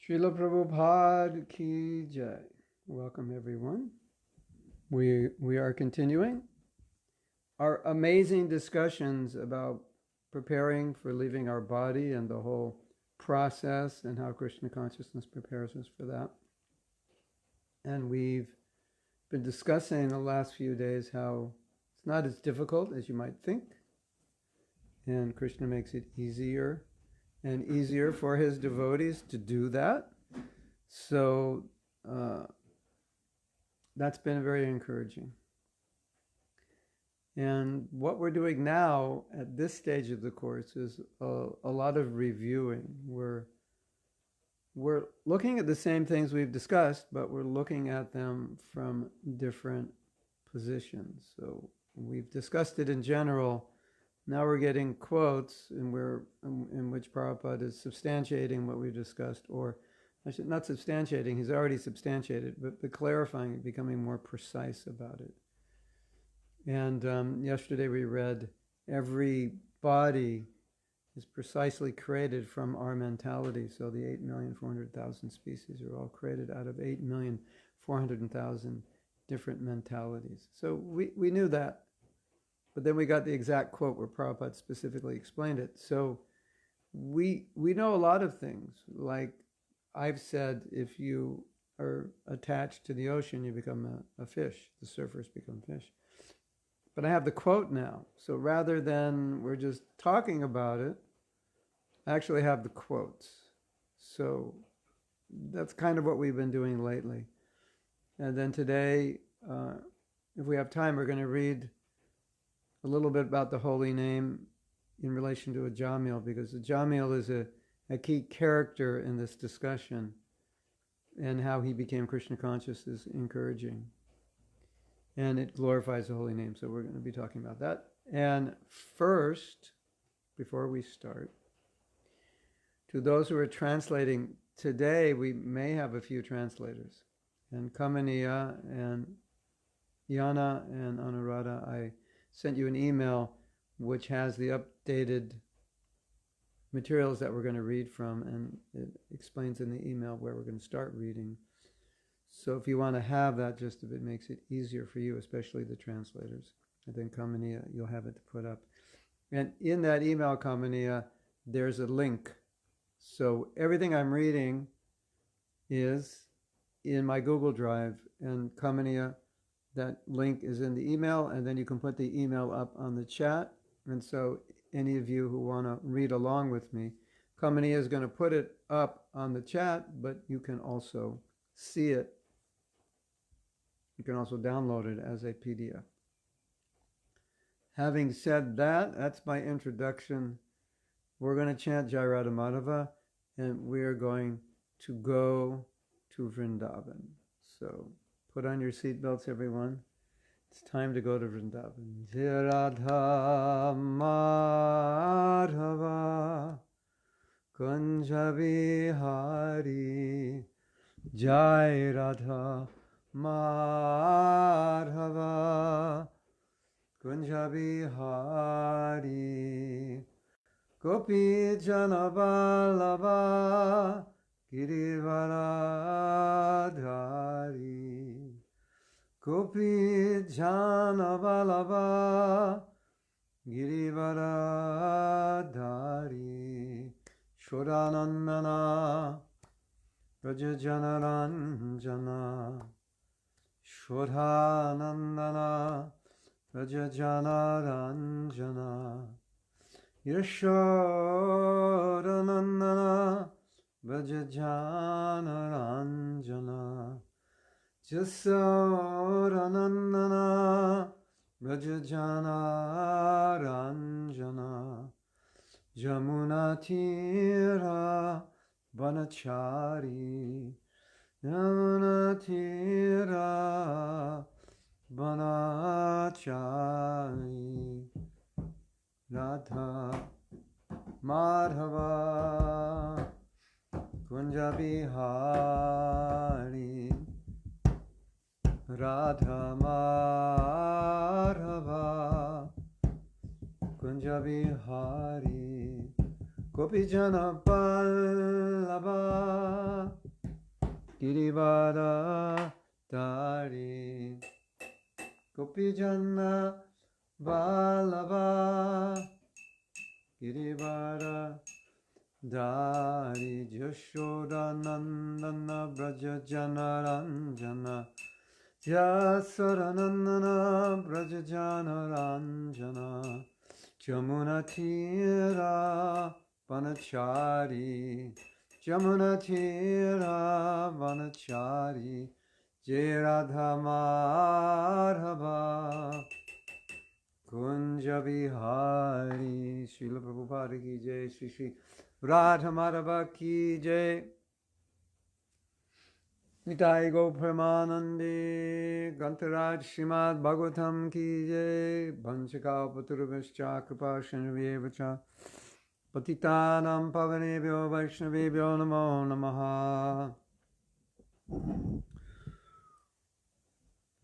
Srila Prabhupada Ki Jai. Welcome everyone. We are continuing our amazing discussions about preparing for leaving our body and the whole process and how Krishna Consciousness prepares us for that. And we've been discussing the last few days how it's not as difficult as you might think, and Krishna makes it easier and easier for his devotees to do that. So that's been very encouraging. And what we're doing now at this stage of the course is a lot of reviewing. We're looking at the same things we've discussed, but we're looking at them from different positions. So we've discussed it in general. Now we're getting quotes in which Prabhupada is substantiating what we've discussed, or not substantiating, he's already substantiated, but clarifying it, becoming more precise about it. And yesterday we read, every body is precisely created from our mentality. So the 8,400,000 species are all created out of 8,400,000 different mentalities. So we knew that. But then we got the exact quote where Prabhupada specifically explained it. So we know a lot of things. Like I've said, if you are attached to the ocean, you become a fish. The surfers become fish. But I have the quote now. So rather than we're just talking about it, I actually have the quotes. So that's kind of what we've been doing lately. And then today, if we have time, we're going to read a little bit about the holy name in relation to a Jamil, because the Jamil is a key character in this discussion, and how he became Krishna conscious is encouraging. And it glorifies the holy name, so we're going to be talking about that. And first, before we start, to those who are translating, today we may have a few translators. And Kamaniya and Yana and Anuradha, I sent you an email which has the updated materials that we're going to read from, and it explains in the email where we're going to start reading. So if you want to have that, just if it makes it easier for you, especially the translators, and then Kamaniya, you'll have it to put up. And in that email, Kamaniya, there's a link. So everything I'm reading is in my Google Drive, and Kamaniya, that link is in the email, and then you can put the email up on the chat. And so any of you who want to read along with me, Kamaniya is going to put it up on the chat, but you can also see it. You can also download it as a PDF. Having said that, that's my introduction. We're going to chant Jai Radha Madhava, and we're going to go to Vrindavan. So put on your seatbelts, everyone. It's time to go to Vrindavan. Jai Radha Madhava Kunja Vihari, Jai Radha Madhava Kunja Vihari, Gopi Jana Vallabha Girivaradhari, Gopi Jana Vallabha Girivaradhari, Shodanandana Rajajana Ranjana, Shodanandana Rajajana Ranjana, Yashodanandana Rajajana Ranjana, Jasodanandana Rajajana Ranjana, Jamuna Tira Vanachari, Jamuna Tira Vanachari, Radha Madhava Kunja Vihari, Radha Madhava Kunja Vihari, Gopi Jana Vallabha Vijanna Vallabha Girivara Dari Jashoda Nandana Braja Janaranjana Jasaranandana Braja Janaranjana Jamuna Tira Vanachari Jamuna Tira Vanachari Jai Radha Madhava Kunja Vihari Srila Prabhupada ki jai, Shri Shri Radha Madhava ki jai, Nitai Go Premanande Gantaraj Srimad Bhagavatam ki jai, Vanchaka Paturvascha Kripa Shanavyevacha Patitanam Pavanebhyo Vaishnavebhyo Namo Namaha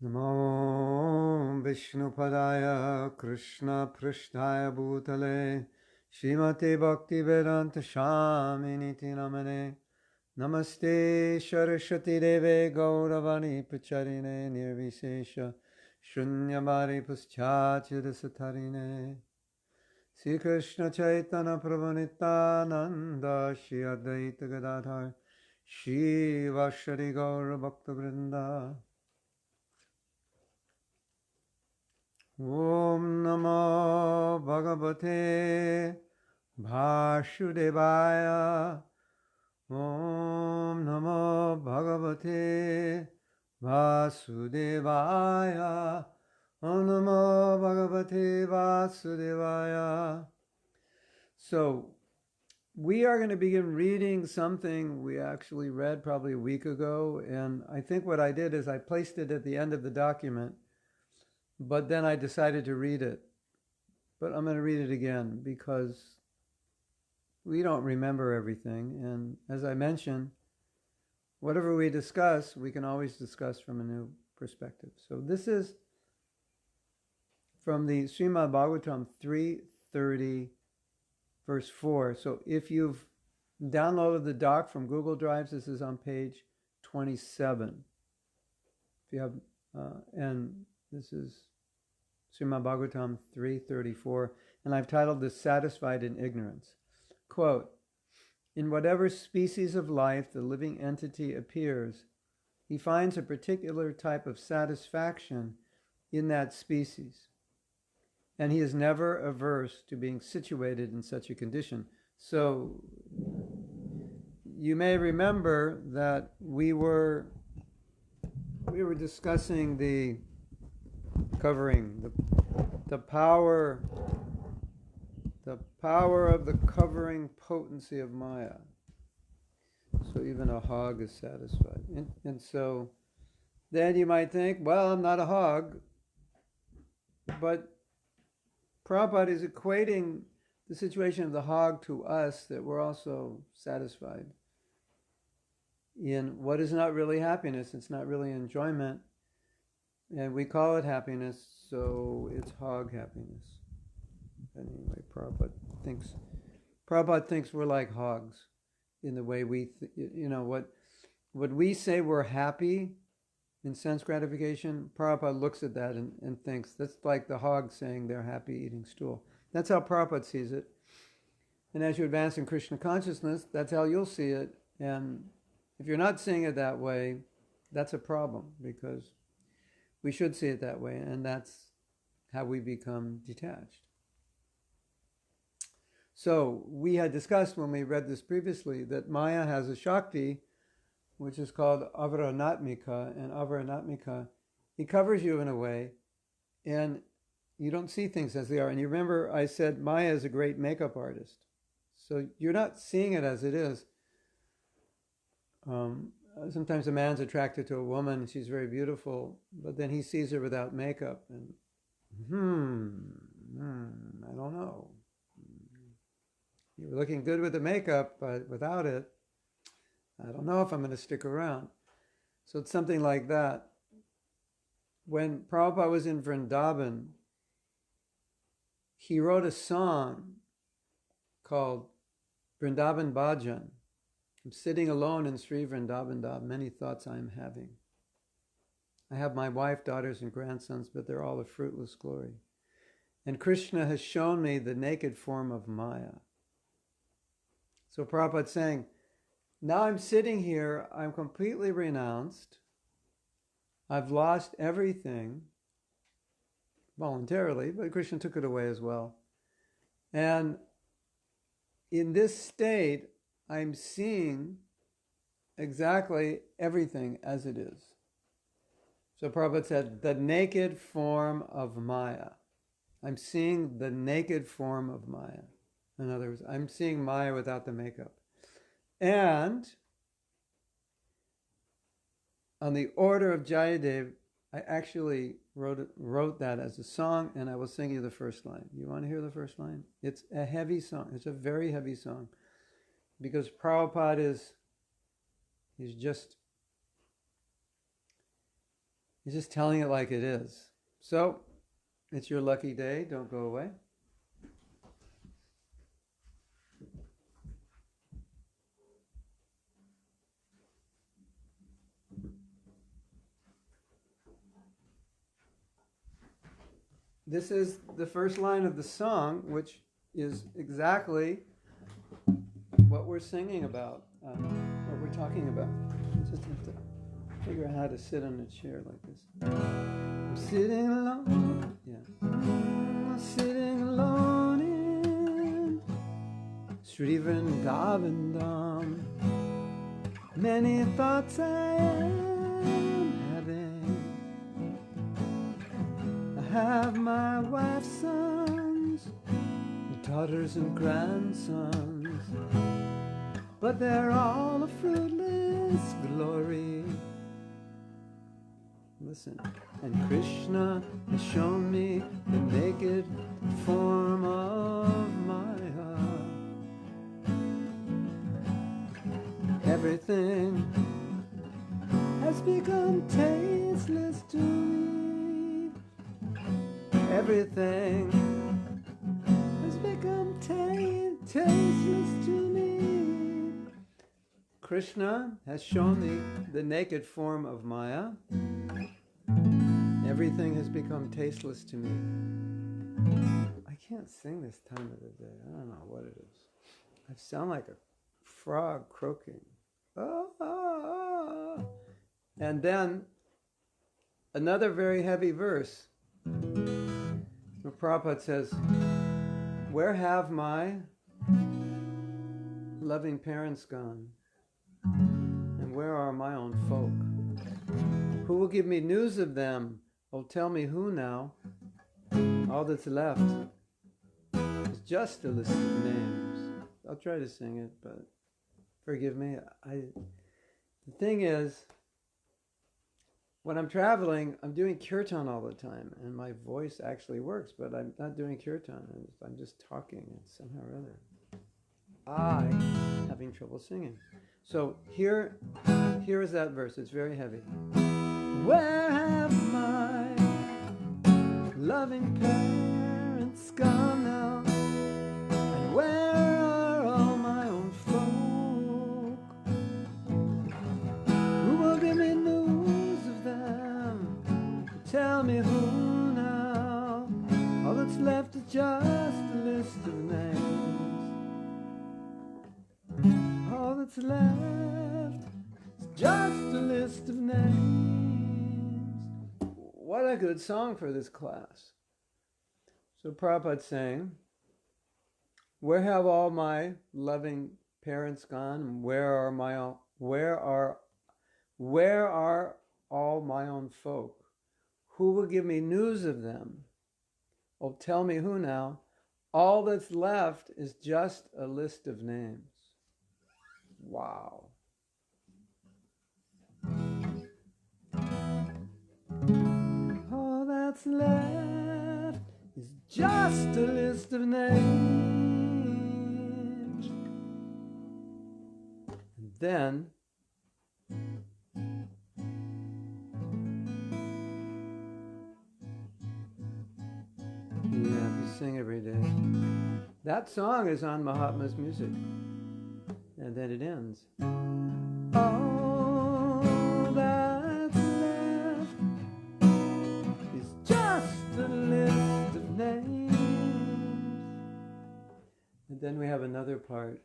Namo Vishnupadaya Krishna Prishtaya Bhutale Srimate Bhaktivedanta Shamini Namane Namaste Saraswati Deve Gauravani Pacharine Nirvisesha Shunyamari Paschachirasatarine Sri Krishna Chaitanya Prabhu Nityananda Shri Advaita Gadadhar Shri Vashari Gaura Bhakta Vrinda Om Namo Bhagavate Vasudevaya Om Namo Bhagavate Vasudevaya Om Namo Bhagavate Vasudevaya. So, we are going to begin reading something we actually read probably a week ago, and I think what I did is I placed it at the end of the document, but then I decided to read it. But I'm going to read it again because we don't remember everything. And as I mentioned, whatever we discuss, we can always discuss from a new perspective. So this is from the Srimad Bhagavatam 330, verse 4. So if you've downloaded the doc from Google Drives, this is on page 27. If you have, and this is Srimad Bhagavatam 334, and I've titled this Satisfied in Ignorance. Quote, in whatever species of life the living entity appears, he finds a particular type of satisfaction in that species, and he is never averse to being situated in such a condition. So, you may remember that we were discussing the covering, the power of the covering potency of Maya. So even a hog is satisfied. And so then you might think, well, I'm not a hog. But Prabhupada is equating the situation of the hog to us, that we're also satisfied in what is not really happiness. It's not really enjoyment. And we call it happiness, so it's hog happiness. Anyway, Prabhupada thinks we're like hogs in the way we, what we say we're happy in sense gratification, Prabhupada looks at that and thinks that's like the hog saying they're happy eating stool. That's how Prabhupada sees it. And as you advance in Krishna consciousness, that's how you'll see it. And if you're not seeing it that way, that's a problem, because we should see it that way, and that's how we become detached. So we had discussed when we read this previously that Maya has a Shakti which is called Avaranatmika, and Avaranatmika, it covers you in a way, and you don't see things as they are. And you remember I said Maya is a great makeup artist. So you're not seeing it as it is. Sometimes a man's attracted to a woman, she's very beautiful, but then he sees her without makeup, and I don't know. You were looking good with the makeup, but without it, I don't know if I'm going to stick around. So it's something like that. When Prabhupada was in Vrindavan, he wrote a song called Vrindavan Bhajan. I'm sitting alone in Sri Vrindavan Dham, many thoughts I am having. I have my wife, daughters, and grandsons, but they're all a fruitless glory. And Krishna has shown me the naked form of Maya. So Prabhupada's saying, now I'm sitting here, I'm completely renounced, I've lost everything, voluntarily, but Krishna took it away as well. And in this state, I'm seeing exactly everything as it is. So Prabhupada said, the naked form of Maya. I'm seeing the naked form of Maya. In other words, I'm seeing Maya without the makeup. And on the order of Jayadev, I actually wrote that as a song, and I will sing you the first line. You want to hear the first line? It's a heavy song. It's a very heavy song. Because Prabhupada he's just telling it like it is. So, it's your lucky day. Don't go away. This is the first line of the song, which is exactly what we're singing about, what we're talking about. You just have to figure out how to sit on a chair like this. I'm sitting alone, I'm sitting alone in Sri Vrindavandam. Many thoughts I am having. I have my wife's sons, daughters and grandsons, but they're all a fruitless glory. Listen. And Krishna has shown me the naked form of Maya. Everything has become tasteless to me. Everything has become tasteless to me. Krishna has shown me the naked form of Maya. Everything has become tasteless to me. I can't sing this time of the day. I don't know what it is. I sound like a frog croaking. Ah, ah, ah. And then another very heavy verse. Prabhupada says, where have my loving parents gone? And where are my own folk? Who will give me news of them? Oh, tell me who now? All that's left is just a list of names. I'll try to sing it, but forgive me. The thing is, when I'm traveling, I'm doing kirtan all the time, and my voice actually works, but I'm not doing kirtan. I'm just talking, and somehow or other, I'm having trouble singing. So here is that verse. It's very heavy. Where have my loving parents gone now? And where are all my own folk? Who will give me news of them? Tell me who now? All that's left is just a list of names. All that's left is just a list of names. What a good song for this class. So Prabhupada's saying, where have all my loving parents gone? Where are all my own folk? Who will give me news of them? Oh, tell me who now? All that's left is just a list of names. Wow. All that's left is just a list of names. And then you sing every day. That song is on Mahatma's music. And then it ends. All that's left then we have another part.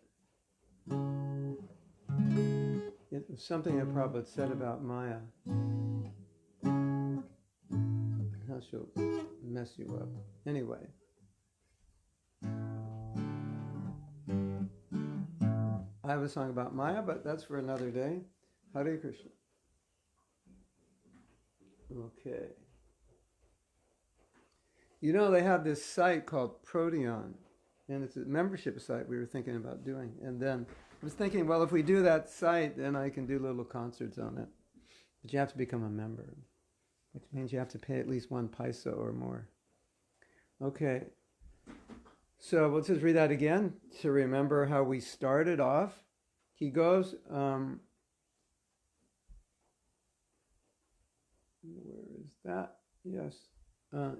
It was something that Prabhupada said about Maya. How she'll mess you up. Anyway. I have a song about Maya, but that's for another day. Hare Krishna. Okay. You know, they have this site called Proteon, and it's a membership site we were thinking about doing. And then I was thinking, well, if we do that site, then I can do little concerts on it. But you have to become a member, which means you have to pay at least 1 paisa or more. Okay. So let's just read that again to remember how we started off. He goes, where is that? Yes.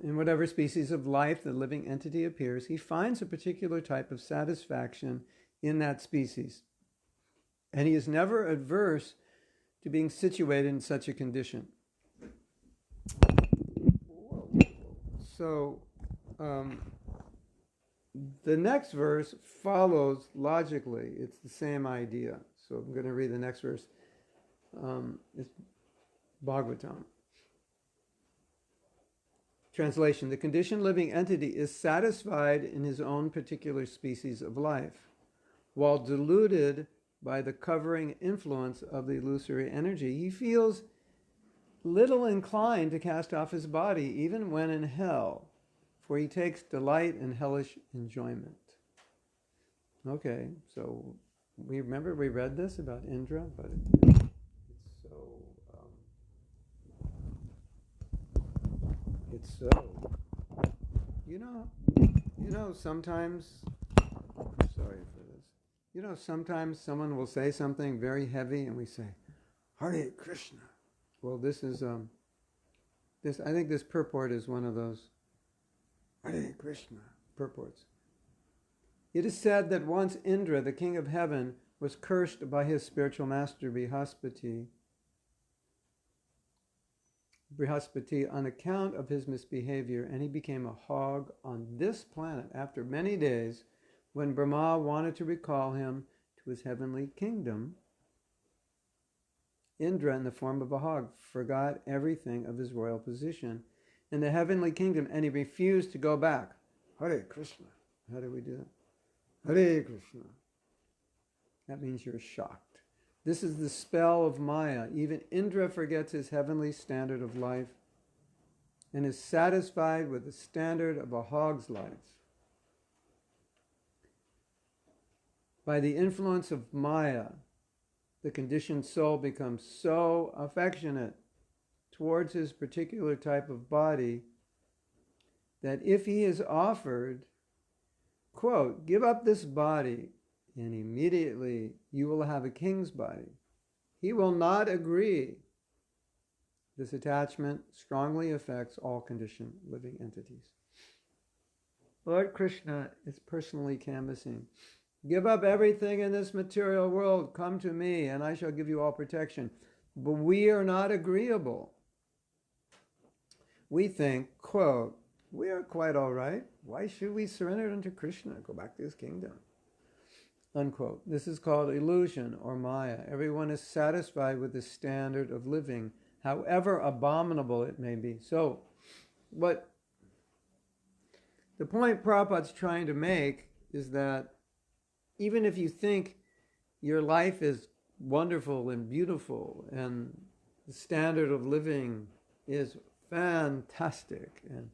In whatever species of life the living entity appears, he finds a particular type of satisfaction in that species. And he is never adverse to being situated in such a condition. So, the next verse follows logically. It's the same idea. So I'm going to read the next verse. It's Bhagavatam. Translation: the conditioned living entity is satisfied in his own particular species of life, while deluded by the covering influence of the illusory energy. He feels little inclined to cast off his body, even when in hell, for he takes delight in hellish enjoyment. Okay, so we read this about Indra, but it's so, you know, sometimes, sorry for this, you know, sometimes someone will say something very heavy and we say, Hare Krishna. Well, this is, I think this purport is one of those Hare Krishna purports. It is said that once Indra, the king of heaven, was cursed by his spiritual master Brihaspati on account of his misbehavior, and he became a hog on this planet after many days. When Brahma wanted to recall him to his heavenly kingdom, Indra, in the form of a hog, forgot everything of his royal position in the heavenly kingdom, and he refused to go back. Hare Krishna. How do we do that? Hare Krishna. That means you're shocked. This is the spell of Maya. Even Indra forgets his heavenly standard of life and is satisfied with the standard of a hog's life. By the influence of Maya, the conditioned soul becomes so affectionate towards his particular type of body that if he is offered, quote, give up this body and immediately you will have a king's body, he will not agree. This attachment strongly affects all conditioned living entities. Lord Krishna is personally canvassing. Give up everything in this material world. Come to me and I shall give you all protection. But we are not agreeable. We think, quote, we are quite all right. Why should we surrender unto Krishna and go back to his kingdom? Unquote. This is called illusion or Maya. Everyone is satisfied with the standard of living, however abominable it may be. So, what the point Prabhupada's trying to make is that even if you think your life is wonderful and beautiful and the standard of living is fantastic and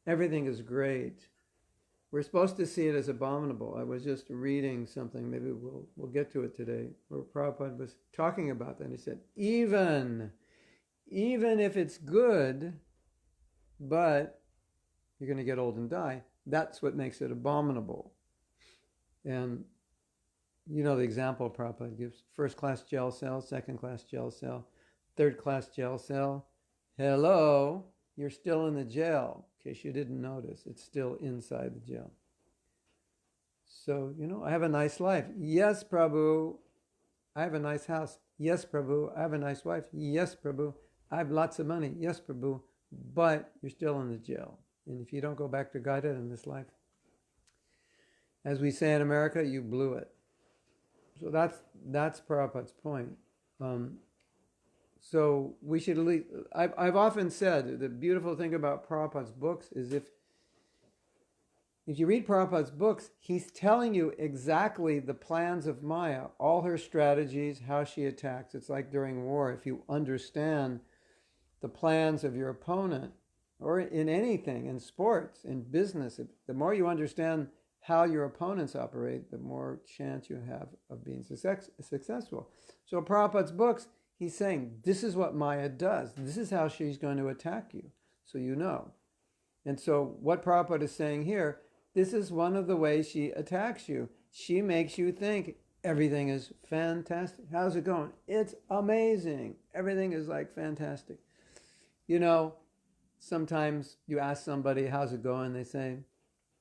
everything is great, we're supposed to see it as abominable. I was just reading something, maybe we'll get to it today, where Prabhupada was talking about that. And he said, even if it's good, but you're going to get old and die, that's what makes it abominable. And you know the example Prabhupada gives. First-class jail cell, second-class jail cell, third-class jail cell. Hello, you're still in the jail. In case you didn't notice, it's still inside the jail. So, I have a nice life. Yes, Prabhu. I have a nice house. Yes, Prabhu. I have a nice wife. Yes, Prabhu. I have lots of money. Yes, Prabhu. But you're still in the jail. And if you don't go back to Godhead in this life. As we say in America, you blew it. So that's Prabhupada's point. So we should at least, I've often said the beautiful thing about Prabhupada's books is if you read Prabhupada's books, he's telling you exactly the plans of Maya, all her strategies, how she attacks. It's like during war, if you understand the plans of your opponent, or in anything, in sports, in business, the more you understand how your opponents operate, the more chance you have of being successful. So Prabhupada's books, he's saying, this is what Maya does. This is how she's going to attack you, so you know. And so what Prabhupada is saying here, this is one of the ways she attacks you. She makes you think everything is fantastic. How's it going? It's amazing. Everything is like fantastic. You know, sometimes you ask somebody, how's it going? They say,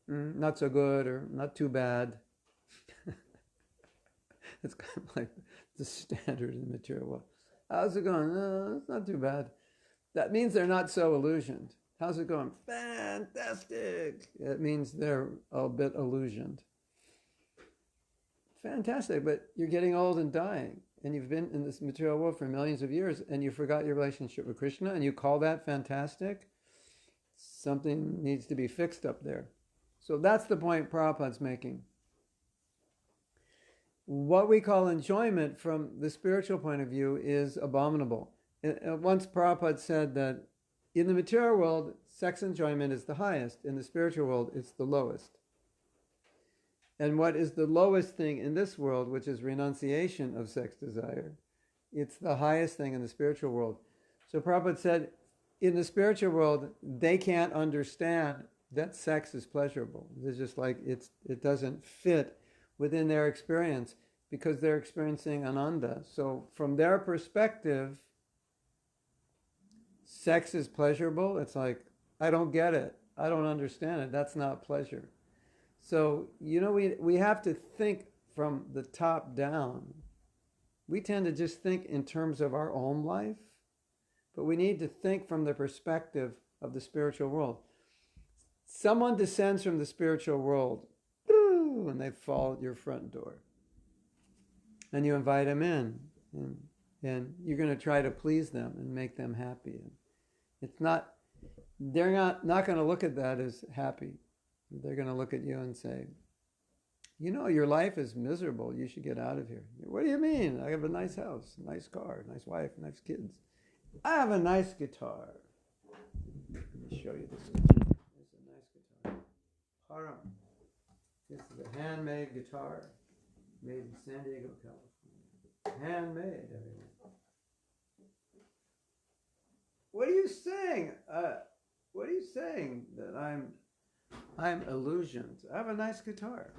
not so good or not too bad. It's kind of like the standard in the material world. How's it going? It's not too bad. That means they're not so illusioned. How's it going? Fantastic. It means they're a bit illusioned. Fantastic, but you're getting old and dying, and you've been in this material world for millions of years, and you forgot your relationship with Krishna, and you call that fantastic? Something needs to be fixed up there. So that's the point Prabhupada's making. What we call enjoyment from the spiritual point of view is abominable. Once Prabhupada said that in the material world, sex enjoyment is the highest. In the spiritual world, it's the lowest. And what is the lowest thing in this world, which is renunciation of sex desire, it's the highest thing in the spiritual world. So Prabhupada said, in the spiritual world, they can't understand that sex is pleasurable. It's just like it doesn't fit within their experience because they're experiencing ananda. So from their perspective, sex is pleasurable. It's like, I don't get it. I don't understand it. That's not pleasure. So, you know, we have to think from the top down. We tend to just think in terms of our own life, but we need to think from the perspective of the spiritual world. Someone descends from the spiritual world, and they fall at your front door. And you invite them in, and you're going to try to please them and make them happy. And they're not going to look at that as happy. They're going to look at you and say, you know, your life is miserable. You should get out of here. What do you mean? I have a nice house, a nice car, nice wife, nice kids. I have a nice guitar. Let me show you this guitar. It's a nice guitar. Haram. This is a handmade guitar made in San Diego, California. Handmade, everyone. What are you saying? What are you saying? That I'm illusioned. I have a nice guitar.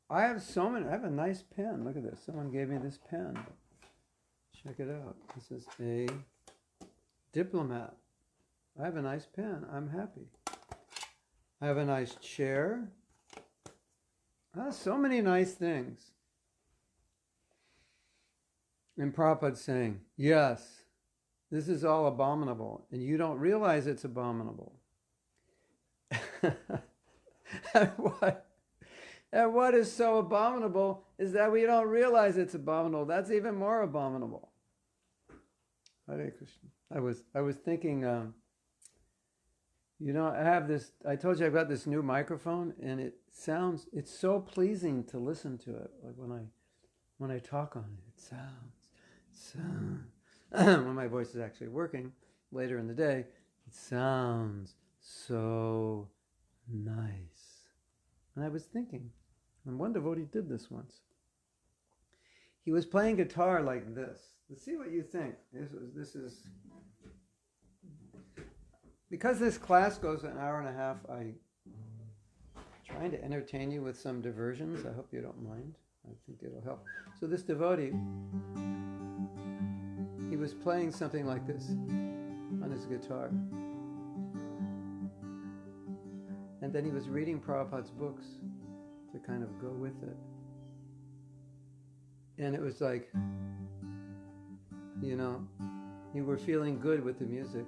I have a nice pen. Look at this. Someone gave me this pen. Check it out. This is a Diplomat. I have a nice pen. I'm happy. I have a nice chair. So many nice things. And Prabhupada's saying, yes, this is all abominable, and you don't realize it's abominable. And what is so abominable is that we don't realize it's abominable. That's even more abominable. Hare Krishna. I was thinking, I told you I've got this new microphone, and it's so pleasing to listen to it. Like when I talk on it, it sounds, when my voice is actually working later in the day, it sounds so nice. And I was thinking, and one devotee did this once. He was playing guitar like this. Let's see what you think. This is because this class goes an hour and a half. I'm trying to entertain you with some diversions. I hope you don't mind. I think it'll help. So this devotee, he was playing something like this on his guitar. And then he was reading Prabhupada's books to kind of go with it. And it was like, you were feeling good with the music.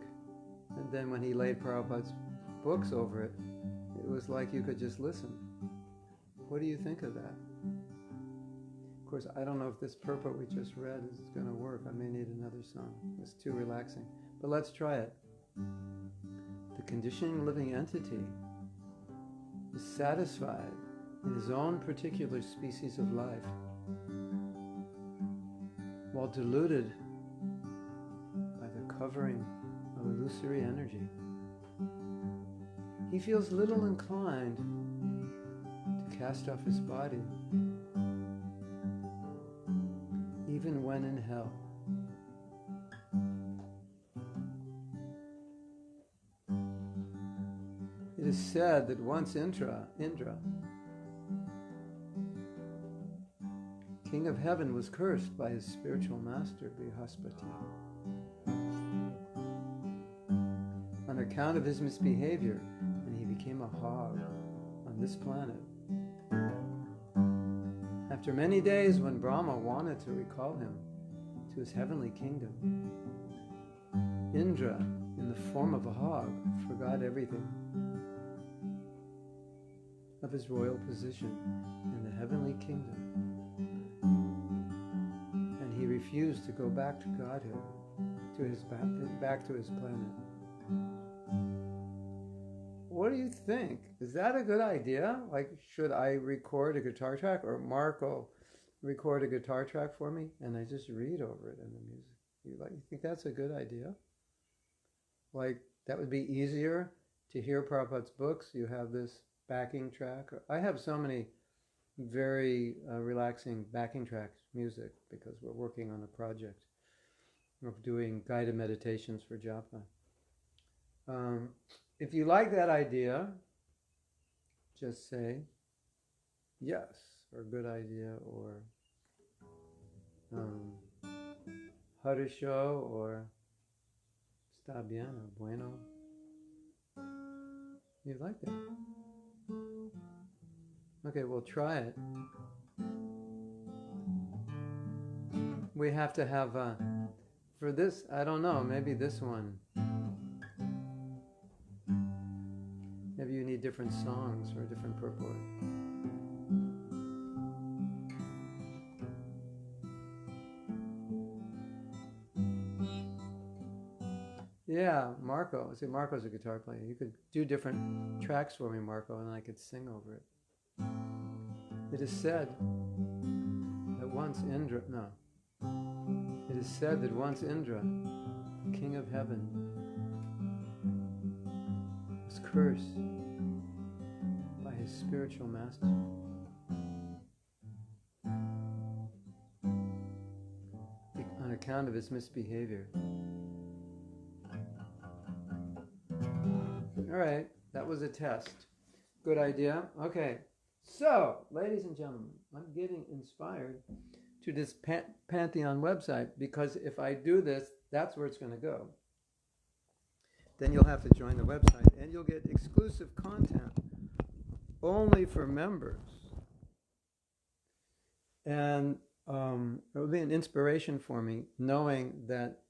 And then when he laid Prabhupada's books over it, it it was like you could just listen. What do you think of that? Of course, I don't know if this purport we just read is going to work. I may need another song. It's too relaxing. But let's try it. The conditioning living entity is satisfied in his own particular species of life, while deluded by the covering of illusory energy. He feels little inclined to cast off his body, even when in hell. It is said that once Indra, king of heaven, was cursed by his spiritual master, Brihaspati, on account of his misbehavior, and he became a hog on this planet. After many days, when Brahma wanted to recall him to his heavenly kingdom, Indra, in the form of a hog, forgot everything of his royal position in the heavenly kingdom, and he refused to go back to Godhead, back to his planet. What do you think? Is that a good idea? Like, should I record a guitar track, or Mark will record a guitar track for me, and I just read over it in the music? You think that's a good idea? Like, that would be easier to hear Prabhupada's books. You have this backing track. I have so many very relaxing backing tracks, music, because we're working on a project of doing guided meditations for japa. If you like that idea, just say yes, or good idea, or harisho, or está bien, or bueno. You like that? Okay, we'll try it. We have to have, for this, I don't know, maybe this one. Maybe you need different songs or a different purport. Yeah, Marco. See, Marco's a guitar player. You could do different tracks for me, Marco, and I could sing over it. It is said that once Indra, it is said that once Indra, king of heaven, was cursed by his spiritual master. On account of his misbehavior. All right, that was a test. Good idea. Okay, so, ladies and gentlemen, I'm getting inspired to this Pantheon website, because if I do this, that's where it's going to go. Then you'll have to join the website, and you'll get exclusive content only for members. And it will be an inspiration for me, knowing that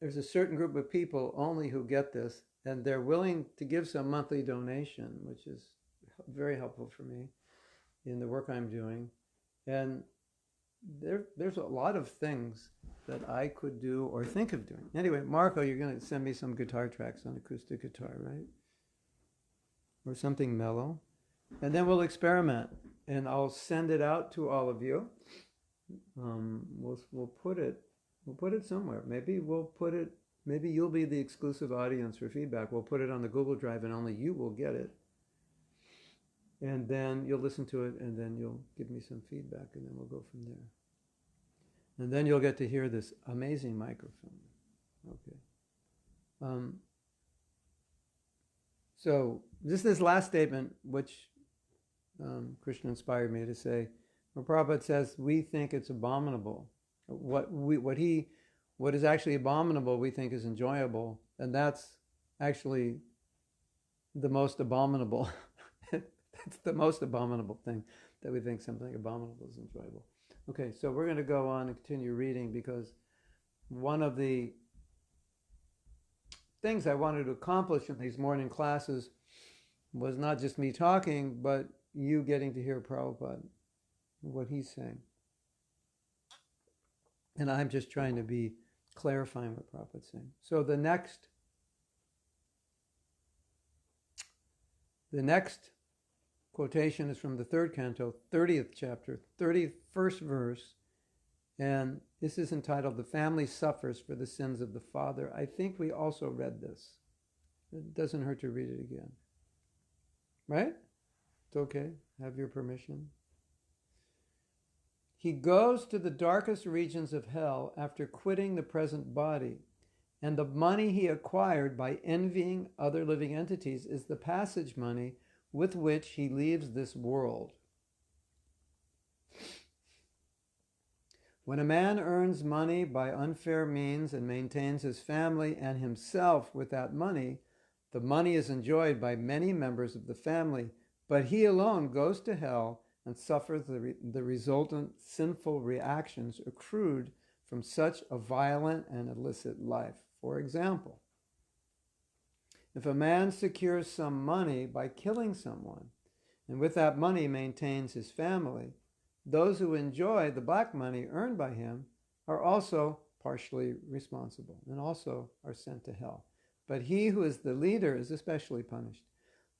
there's a certain group of people only who get this, and they're willing to give some monthly donation, which is very helpful for me in the work I'm doing. And there's a lot of things that I could do or think of doing. Anyway, Marco, you're going to send me some guitar tracks on acoustic guitar, right? Or something mellow. And then we'll experiment, and I'll send it out to all of you. We'll put it somewhere. Maybe you'll be the exclusive audience for feedback. We'll put it on the Google Drive, and only you will get it. And then you'll listen to it, and then you'll give me some feedback, and then we'll go from there. And then you'll get to hear this amazing microphone. Okay. So this last statement, which Krishna inspired me to say, where Prabhupada says, we think it's abominable. What is actually abominable, we think is enjoyable, and that's actually the most abominable. It's the most abominable thing, that we think something abominable is enjoyable. Okay, so we're going to go on and continue reading, because one of the things I wanted to accomplish in these morning classes was not just me talking, but you getting to hear Prabhupada, what he's saying. And I'm just trying to be clarifying what Prabhupada's saying. So the next quotation is from the third canto, 30th chapter, 31st verse, and this is entitled, "The Family Suffers for the Sins of the Father." I think we also read this. It doesn't hurt to read it again. Right? It's okay. Have your permission. "He goes to the darkest regions of hell after quitting the present body, and the money he acquired by envying other living entities is the passage money with which he leaves this world. When a man earns money by unfair means and maintains his family and himself with that money, the money is enjoyed by many members of the family, but he alone goes to hell and suffers the resultant sinful reactions accrued from such a violent and illicit life. For example, if a man secures some money by killing someone, and with that money maintains his family, those who enjoy the black money earned by him are also partially responsible and also are sent to hell. But he who is the leader is especially punished.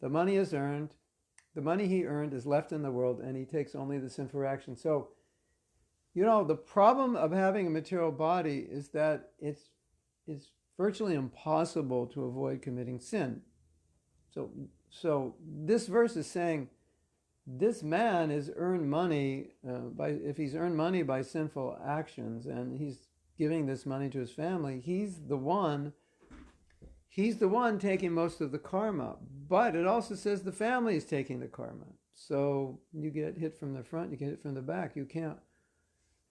The money he earned is left in the world, and he takes only the sinful reaction." So, the problem of having a material body is that it's virtually impossible to avoid committing sin. So this verse is saying this man has earned money if he's earned money by sinful actions, and he's giving this money to his family, he's the one taking most of the karma. But it also says the family is taking the karma. So you get hit from the front, you get hit from the back. You can't.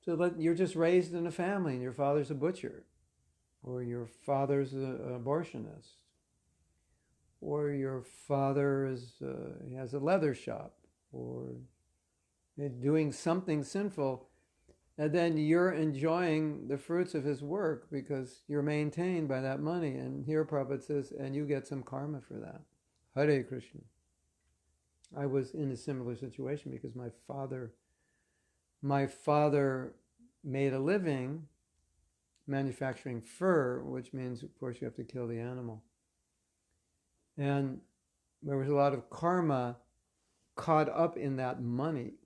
So you're just raised in a family, and your father's a butcher, or your father's an abortionist, or your father has a leather shop, or doing something sinful, and then you're enjoying the fruits of his work because you're maintained by that money. And here Prabhupada says, and you get some karma for that. Hare Krishna. I was in a similar situation because my father made a living manufacturing fur, which means, of course, you have to kill the animal. And there was a lot of karma caught up in that money.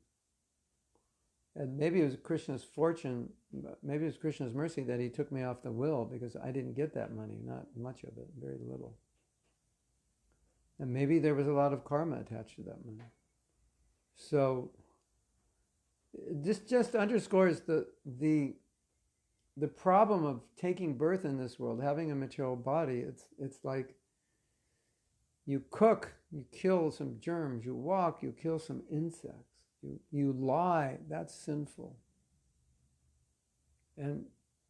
And maybe it was Krishna's fortune, maybe it was Krishna's mercy that he took me off the will, because I didn't get that money, not much of it, very little. And maybe there was a lot of karma attached to that money. So this just underscores the problem of taking birth in this world, having a material body. It's like you cook, you kill some germs. You walk, you kill some insects. You lie, that's sinful. And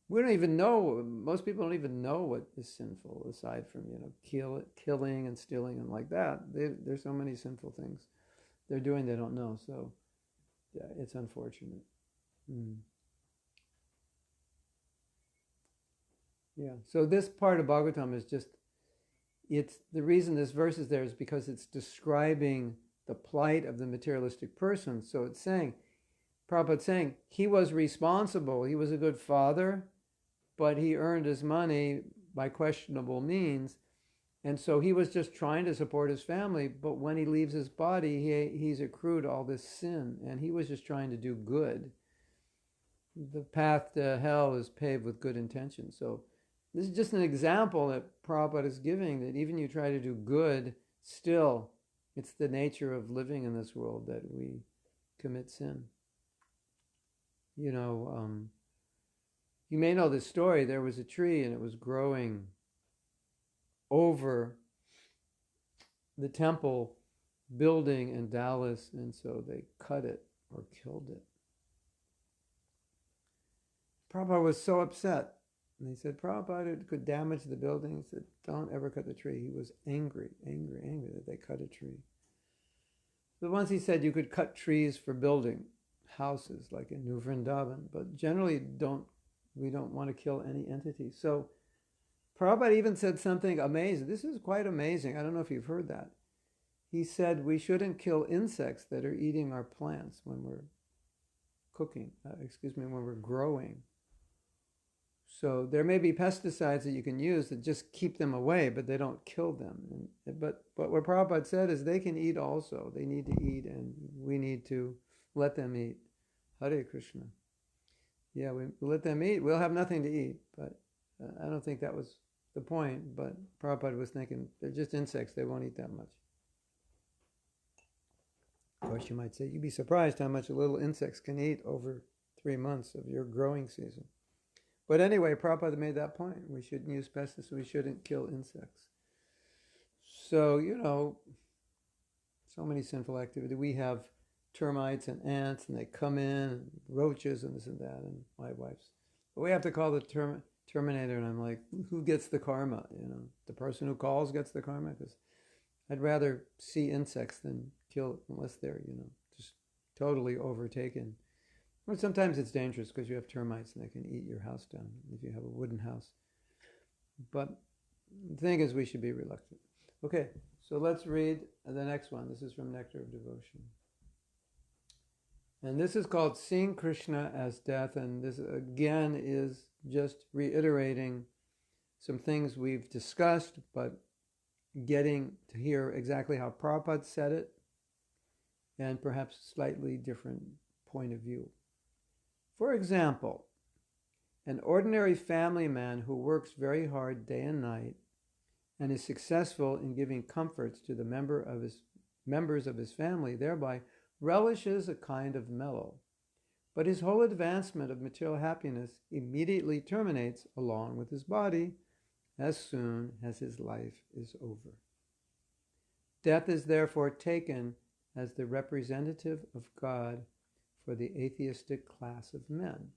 we don't even know, most people don't even know what is sinful, aside from, killing and stealing and like that. There's so many sinful things they're doing they don't know. So, yeah, it's unfortunate. Yeah, so this part of Bhagavatam is just, it's the reason this verse is there is because it's describing the plight of the materialistic person. So it's saying, Prabhupada's saying, he was responsible, he was a good father, but he earned his money by questionable means, and so he was just trying to support his family, but when he leaves his body, he's accrued all this sin, and he was just trying to do good. The path to hell is paved with good intentions. So this is just an example that Prabhupada is giving, that even you try to do good, still, it's the nature of living in this world that we commit sin. You may know this story. There was a tree and it was growing over the temple building in Dallas, and so they cut it or killed it. Prabhupada was so upset. And they said, Prabhupada, it could damage the building. He said, don't ever cut the tree. He was angry that they cut a tree. So once he said you could cut trees for building houses, like in New Vrindavan, but generally we don't want to kill any entity. So Prabhupada even said something amazing. This is quite amazing. I don't know if you've heard that. he said we shouldn't kill insects that are eating our plants when we're cooking, when we're growing. So there may be pesticides that you can use that just keep them away, but they don't kill them. But what Prabhupada said is they can eat also. They need to eat, and we need to let them eat. Hare Krishna. Yeah, we let them eat. We'll have nothing to eat, but I don't think that was the point. But Prabhupada was thinking they're just insects. They won't eat that much. Of course, you might say, you'd be surprised how much little insects can eat over 3 months of your growing season. But anyway, Prabhupada made that point. We shouldn't use pesticides. We shouldn't kill insects. So, so many sinful activity. We have termites and ants, and they come in, and roaches and this and that, and my wife's. But we have to call the terminator, and I'm like, who gets the karma? The person who calls gets the karma? Because I'd rather see insects than kill it, unless they're, just totally overtaken. Or sometimes it's dangerous because you have termites and they can eat your house down if you have a wooden house. But the thing is, we should be reluctant. Okay, so let's read the next one. This is from Nectar of Devotion. And this is called Seeing Krishna as Death. And this, again, is just reiterating some things we've discussed, but getting to hear exactly how Prabhupada said it, and perhaps slightly different point of view. For example, an ordinary family man who works very hard day and night and is successful in giving comforts to the members of his family, thereby relishes a kind of mellow. But his whole advancement of material happiness immediately terminates along with his body as soon as his life is over. Death is therefore taken as the representative of God for the atheistic class of men.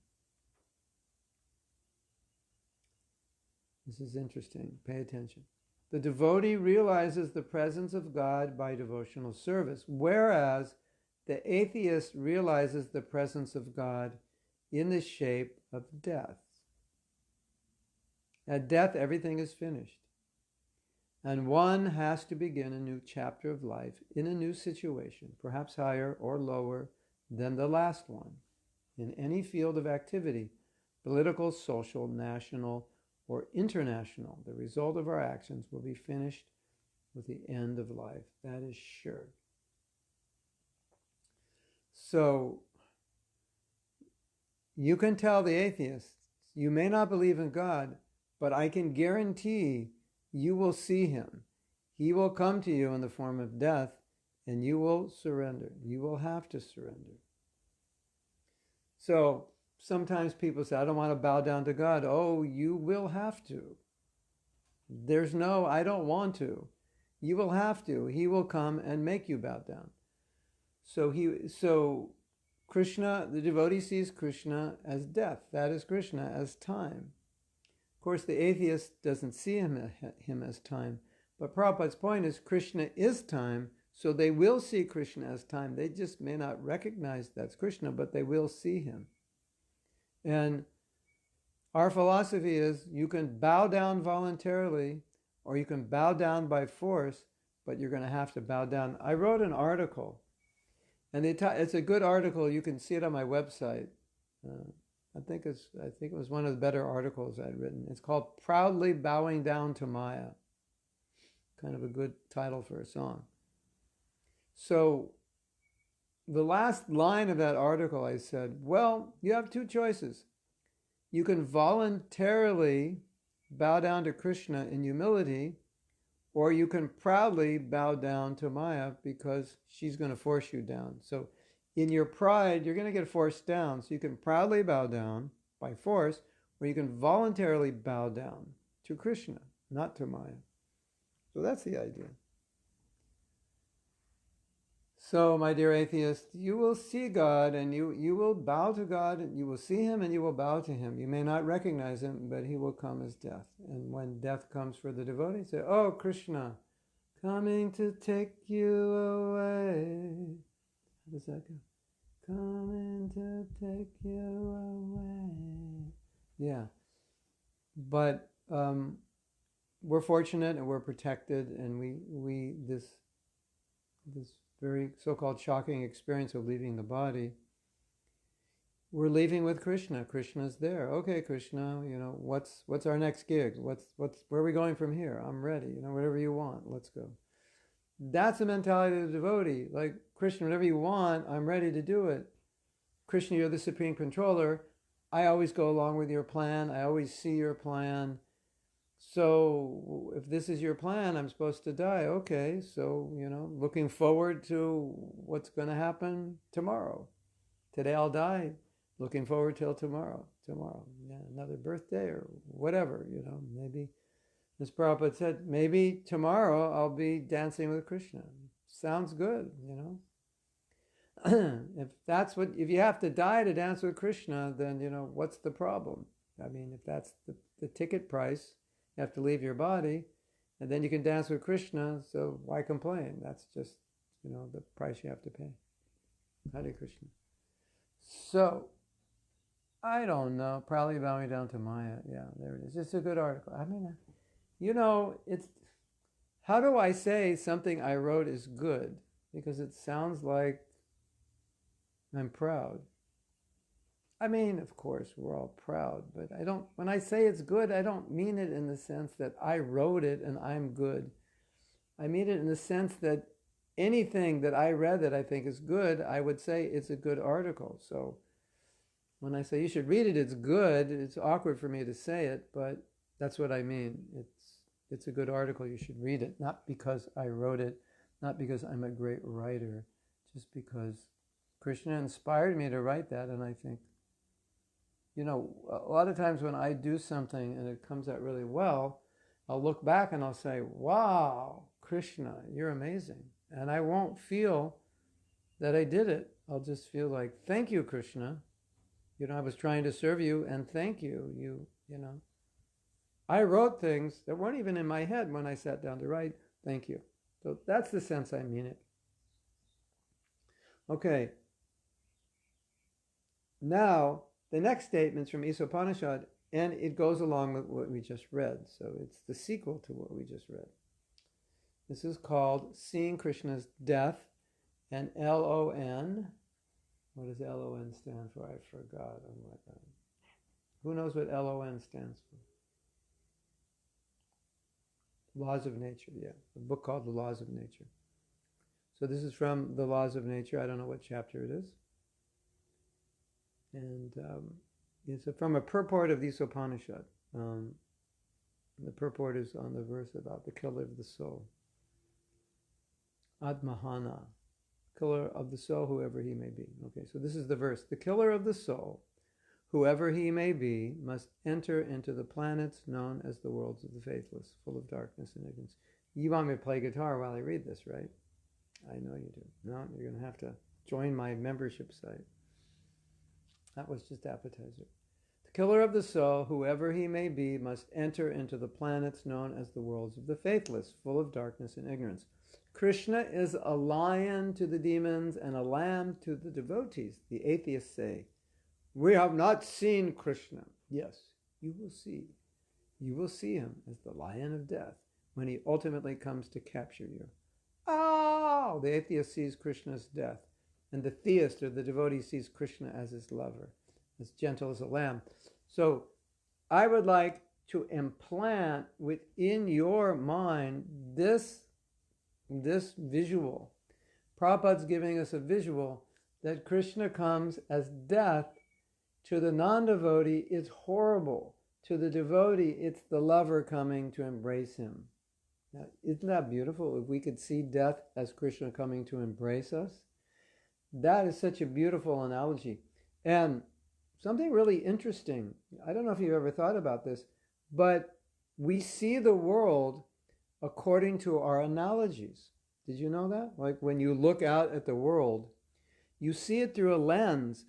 This is interesting. Pay attention. The devotee realizes the presence of God by devotional service, whereas the atheist realizes the presence of God in the shape of death. At death, everything is finished, and one has to begin a new chapter of life in a new situation, perhaps higher or lower than the last one. In any field of activity, political, social, national, or international, the result of our actions will be finished with the end of life. That is sure. So, you can tell the atheists, you may not believe in God, but I can guarantee you will see him. He will come to you in the form of death, and you will surrender. You will have to surrender. So sometimes people say, I don't want to bow down to God. Oh, you will have to. There's no, I don't want to. You will have to. He will come and make you bow down. So Krishna, the devotee sees Krishna as death. That is Krishna as time. Of course, the atheist doesn't see him as time. But Prabhupada's point is Krishna is time, so they will see Krishna as time. They just may not recognize that's Krishna, but they will see him. And our philosophy is you can bow down voluntarily or you can bow down by force, but you're going to have to bow down. I wrote an article, and it's a good article. You can see it on my website. I think it was one of the better articles I'd written. It's called Proudly Bowing Down to Maya. Kind of a good title for a song. So the last line of that article, I said, well, you have two choices. You can voluntarily bow down to Krishna in humility, or you can proudly bow down to Maya because she's going to force you down. So in your pride, you're going to get forced down. So you can proudly bow down by force, or you can voluntarily bow down to Krishna, not to Maya. So that's the idea. So, my dear atheist, you will see God and you will bow to God, and you will see him and you will bow to him. You may not recognize him, but he will come as death. And when death comes for the devotee, say, oh, Krishna, coming to take you away. How does that go? Coming to take you away. Yeah. But we're fortunate and we're protected, and we this this very so-called shocking experience of leaving the body, we're leaving with Krishna. Krishna's there. Okay, Krishna, what's our next gig? Where are we going from here? I'm ready. Whatever you want, let's go. That's the mentality of the devotee. Like, Krishna, whatever you want, I'm ready to do it. Krishna, you're the supreme controller. I always go along with your plan. I always see your plan. So if this is your plan, I'm supposed to die. Okay, so, looking forward to what's going to happen tomorrow. Today I'll die. Looking forward till tomorrow. Yeah, another birthday or whatever, maybe. As Prabhupada said, maybe tomorrow I'll be dancing with Krishna. Sounds good, If you have to die to dance with Krishna, then, what's the problem? I mean, if that's the ticket price, you have to leave your body, and then you can dance with Krishna, so why complain? That's just, the price you have to pay. Hare Krishna. So, I don't know, probably bowing down to Maya. Yeah, there it is. It's a good article. I mean, it's, how do I say something I wrote is good? Because it sounds like I'm proud. I mean, of course, we're all proud, but when I say it's good, I don't mean it in the sense that I wrote it and I'm good. I mean it in the sense that anything that I read that I think is good, I would say it's a good article. So when I say you should read it, it's good. It's awkward for me to say it, but that's what I mean. It's a good article. You should read it, not because I wrote it, not because I'm a great writer, just because Krishna inspired me to write that. And I think, a lot of times when I do something and it comes out really well, I'll look back and I'll say, wow, Krishna, you're amazing. And I won't feel that I did it. I'll just feel like, thank you, Krishna. I was trying to serve you, and thank you. I wrote things that weren't even in my head when I sat down to write. Thank you. So that's the sense I mean it. Okay. Now, the next statement's from Isopanishad, and it goes along with what we just read. So it's the sequel to what we just read. This is called Seeing Krishna's Death, and LON. What does LON stand for? I forgot. Oh my God. Who knows what LON stands for? Laws of Nature, yeah. A book called The Laws of Nature. So this is from The Laws of Nature. I don't know what chapter it is. And it's from a purport of the Upanishad. The purport is on the verse about the killer of the soul. Admahana. Killer of the soul, whoever he may be. Okay, so this is the verse. The killer of the soul, whoever he may be, must enter into the planets known as the worlds of the faithless, full of darkness and ignorance. You want me to play guitar while I read this, right? I know you do. No, you're going to have to join my membership site. That was just appetizer. The killer of the soul, whoever he may be, must enter into the planets known as the worlds of the faithless, full of darkness and ignorance. Krishna is a lion to the demons and a lamb to the devotees. The atheists say, we have not seen Krishna. Yes, you will see. You will see him as the lion of death when he ultimately comes to capture you. Oh, the atheist sees Krishna's death, and the theist or the devotee sees Krishna as his lover, as gentle as a lamb. So I would like to implant within your mind this visual. Prabhupada's giving us a visual that Krishna comes as death. To the non-devotee, it's horrible. To the devotee, it's the lover coming to embrace him. Now, isn't that beautiful? If we could see death as Krishna coming to embrace us, that is such a beautiful analogy. And something really interesting, I don't know if you've ever thought about this, but we see the world according to our analogies. Did you know that? Like when you look out at the world, you see it through a lens.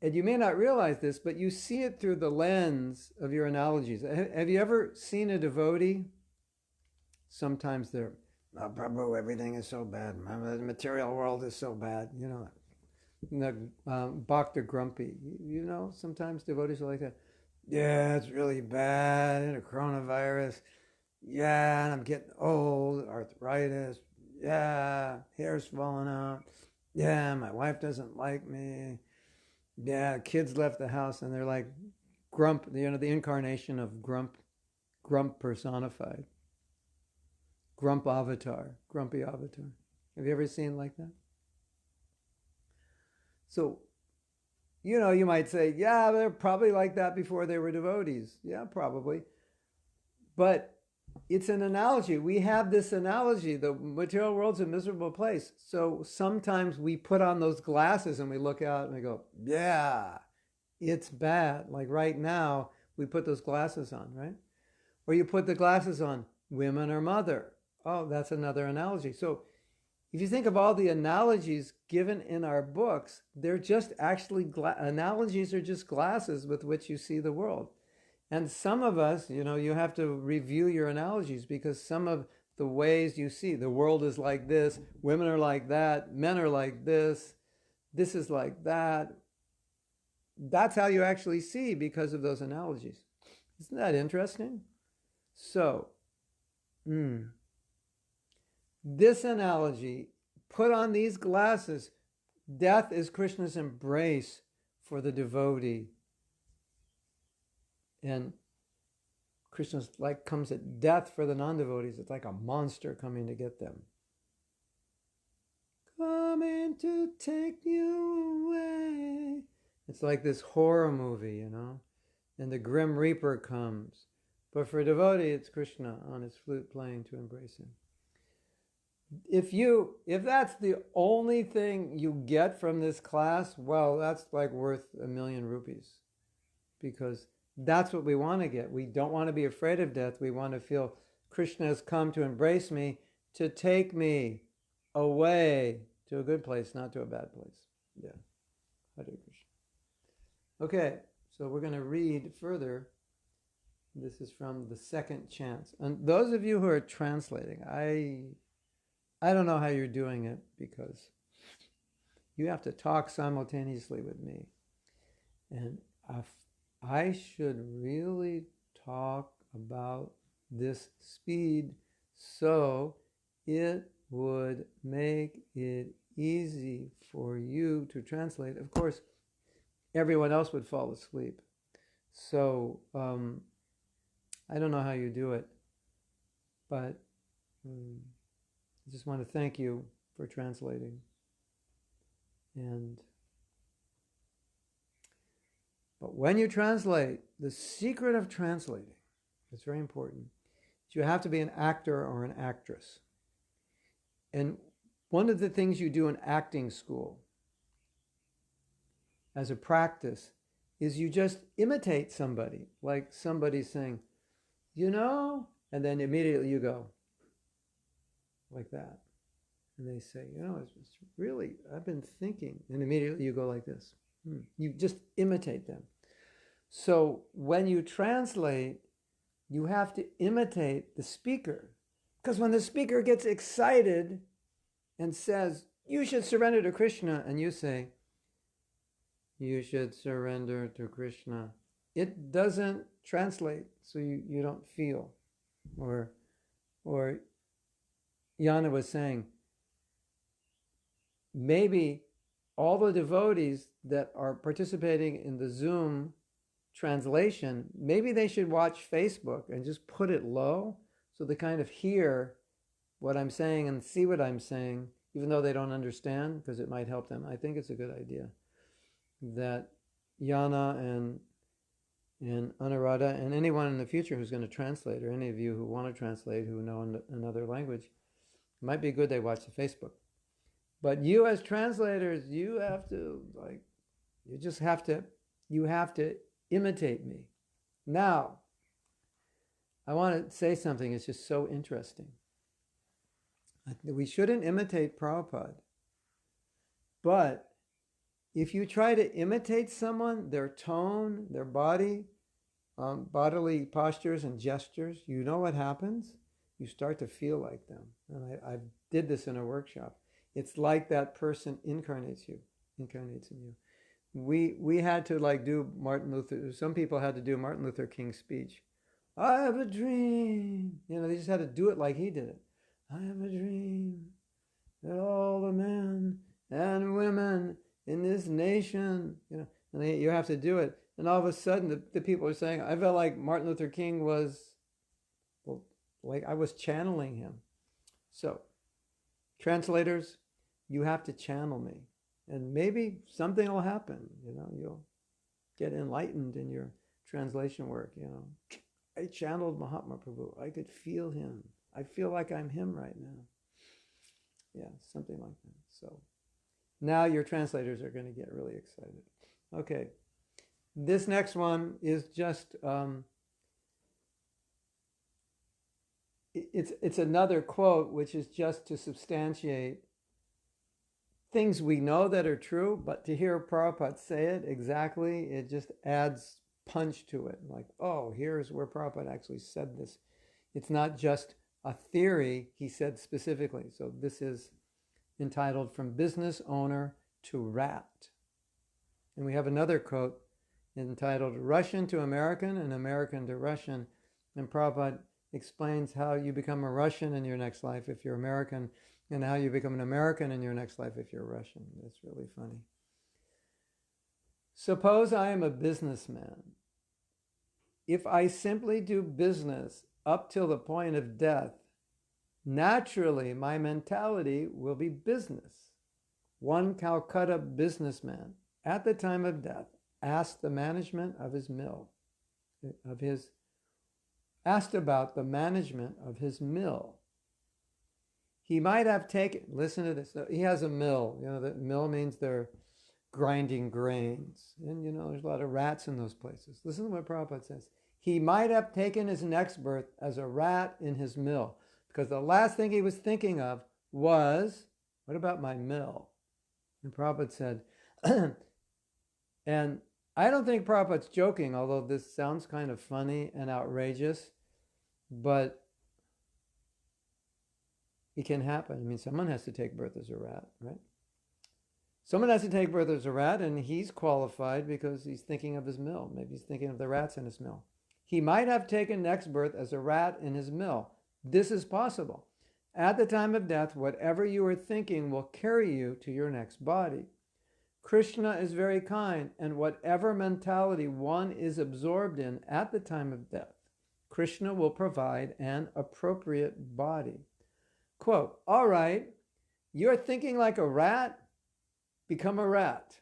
And you may not realize this, but you see it through the lens of your analogies. Have you ever seen a devotee? Sometimes they're, oh, Prabhu, everything is so bad. The material world is so bad. Bhakta grumpy. Sometimes devotees are like that. Yeah, it's really bad. And a coronavirus. Yeah, and I'm getting old. Arthritis. Yeah, hair's falling out. Yeah, my wife doesn't like me. Yeah, kids left the house, and they're like grump, the incarnation of grump personified. Grump avatar, grumpy avatar. Have you ever seen like that? So, you might say, yeah, they're probably like that before they were devotees. Yeah, probably. But it's an analogy. We have this analogy. The material world's a miserable place. So sometimes we put on those glasses and we look out and we go, yeah, it's bad. Like right now, we put those glasses on, right? Or you put the glasses on, women or mother. Oh, that's another analogy. So if you think of all the analogies given in our books, they're just actually, analogies are just glasses with which you see the world. And some of us, you have to review your analogies, because some of the ways you see the world is like this, women are like that, men are like this is like that. That's how you actually see because of those analogies. Isn't that interesting? So, this analogy, put on these glasses, death is Krishna's embrace for the devotee. And Krishna's comes at death for the non-devotees. It's like a monster coming to get them. Coming to take you away. It's like this horror movie, and the Grim Reaper comes. But for a devotee, it's Krishna on his flute playing to embrace him. If that's the only thing you get from this class, well, that's worth 1,000,000 rupees, because that's what we want to get. We don't want to be afraid of death. We want to feel Krishna has come to embrace me, to take me away to a good place, not to a bad place. Yeah. Hare Krishna. Okay, so we're going to read further. This is from the second chants. And those of you who are translating, I don't know how you're doing it, because you have to talk simultaneously with me. And I should really talk about this speed so it would make it easy for you to translate. Of course, everyone else would fall asleep. So I don't know how you do it, but I just want to thank you for translating. But when you translate, the secret of translating, it's very important, is you have to be an actor or an actress. And one of the things you do in acting school as a practice is you just imitate somebody, like somebody saying, and then immediately you go like that. And they say, it's really, I've been thinking. And immediately you go like this. You just imitate them. So when you translate, you have to imitate the speaker. Because when the speaker gets excited and says, you should surrender to Krishna, and you say, you should surrender to Krishna, it doesn't translate, so you don't feel. Or Yana was saying, maybe all the devotees that are participating in the Zoom translation, maybe they should watch Facebook and just put it low so they kind of hear what I'm saying and see what I'm saying, even though they don't understand, because it might help them. I think it's a good idea that Yana and Anuradha and anyone in the future who's going to translate, or any of you who want to translate who know another language, it might be good they watch the Facebook. But you as translators, you have to imitate me. Now, I want to say something. It's just so interesting. We shouldn't imitate Prabhupada. But if you try to imitate someone, their tone, their body, bodily postures and gestures, you know what happens? You start to feel like them. And I did this in a workshop. It's like that person incarnates in you. We had to do Martin Luther. Some people had to do Martin Luther King's speech. I have a dream. They just had to do it like he did it. I have a dream. that all the men and women in this nation, and you have to do it. And all of a sudden, the people are saying, I felt like Martin Luther King was, well, like I was channeling him. So, translators, you have to channel me. And maybe something will happen, you'll get enlightened in your translation work, I channeled Mahatma Prabhu. I could feel him. I feel like I'm him right now. Yeah, something like that. So now your translators are going to get really excited. Okay. This next one is just, it's another quote, which is just to substantiate things we know that are true, but to hear Prabhupada say it exactly, it just adds punch to it. Like, oh, here's where Prabhupada actually said this. It's not just a theory, he said specifically. So this is entitled From Business Owner to Rat. And we have another quote entitled Russian to American and American to Russian. And Prabhupada explains how you become a Russian in your next life if you're American, and how you become an American in your next life if you're Russian. It's really funny. Suppose I am a businessman. If I simply do business up till the point of death, naturally my mentality will be business. One Calcutta businessman at the time of death asked the management of his mill, asked about the management of his mill. He might have taken, listen to this, he has a mill. The mill means they're grinding grains. And, there's a lot of rats in those places. Listen to what Prabhupada says. He might have taken his next birth as a rat in his mill, because the last thing he was thinking of was, what about my mill? And Prabhupada said, and I don't think Prabhupada's joking, although this sounds kind of funny and outrageous, but it can happen. I mean, someone has to take birth as a rat, right? Someone has to take birth as a rat, and he's qualified because he's thinking of his mill. Maybe he's thinking of the rats in his mill. He might have taken next birth as a rat in his mill. This is possible. At the time of death, whatever you are thinking will carry you to your next body. Krishna is very kind, and whatever mentality one is absorbed in at the time of death, Krishna will provide an appropriate body. Quote, all right, you're thinking like a rat, become a rat.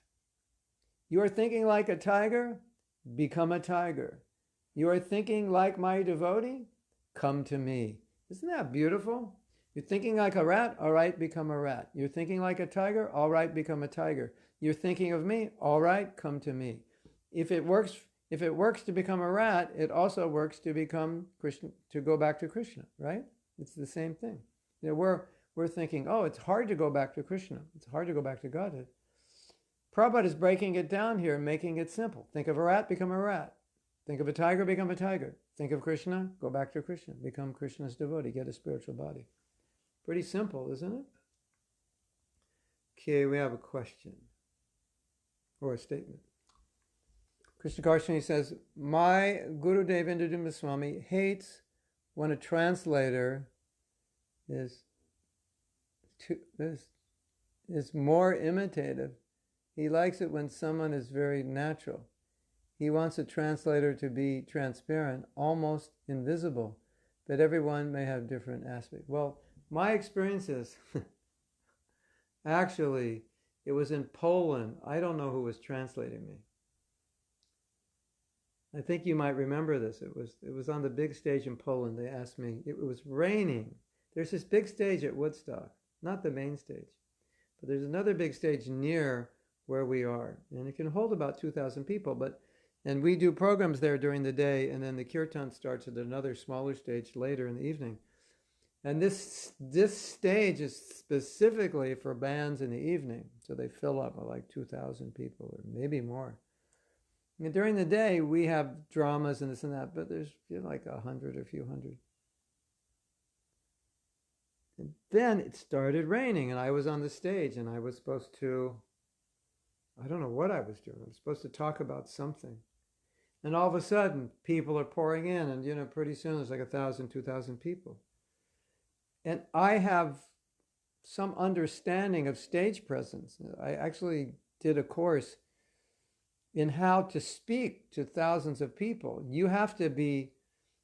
You're thinking like a tiger, become a tiger. You are thinking like my devotee, come to me. Isn't that beautiful? You're thinking like a rat, all right, become a rat. You're thinking like a tiger, all right, become a tiger. You're thinking of me, all right, come to me. If it works to become a rat, it also works to become Krishna, to go back to Krishna, right? It's the same thing. We're thinking, oh, it's hard to go back to Krishna. It's hard to go back to Godhead. Prabhupada is breaking it down here and making it simple. Think of a rat, become a rat. Think of a tiger, become a tiger. Think of Krishna, go back to Krishna. Become Krishna's devotee, get a spiritual body. Pretty simple, isn't it? Okay, we have a question or a statement. Krishna Consciousness says, my Guru Devendra Swami hates when a translator is more imitative. He likes it when someone is very natural. He wants a translator to be transparent, almost invisible, that everyone may have different aspects. Well, my experience is, actually, it was in Poland. I don't know who was translating me. I think you might remember this. It was on the big stage in Poland. They asked me, it was raining. There's this big stage at Woodstock, not the main stage, but there's another big stage near where we are, and it can hold about 2,000 people, and we do programs there during the day, and then the kirtan starts at another smaller stage later in the evening. And this stage is specifically for bands in the evening, so they fill up with like 2,000 people or maybe more. And during the day, we have dramas and this and that, but there's like 100 or a few hundred. And then it started raining, and I was on the stage, and I was supposed to, I don't know what I was doing. I was supposed to talk about something. And all of a sudden, people are pouring in, and pretty soon there's like 1,000, 2,000 people. And I have some understanding of stage presence. I actually did a course in how to speak to thousands of people. You have to be,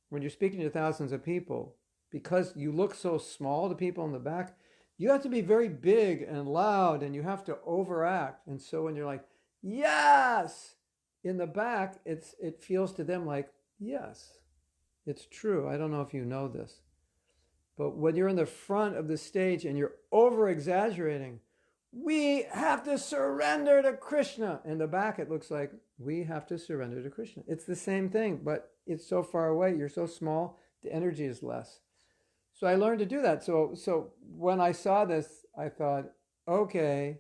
when you're speaking to thousands of people, because you look so small to people in the back, you have to be very big and loud, and you have to overact. And so when you're like, yes, in the back, it feels to them like, yes, it's true. I don't know if you know this. But when you're in the front of the stage and you're over exaggerating, we have to surrender to Krishna. In the back, it looks like we have to surrender to Krishna. It's the same thing, but it's so far away. You're so small, the energy is less. So I learned to do that. So when I saw this, I thought, okay,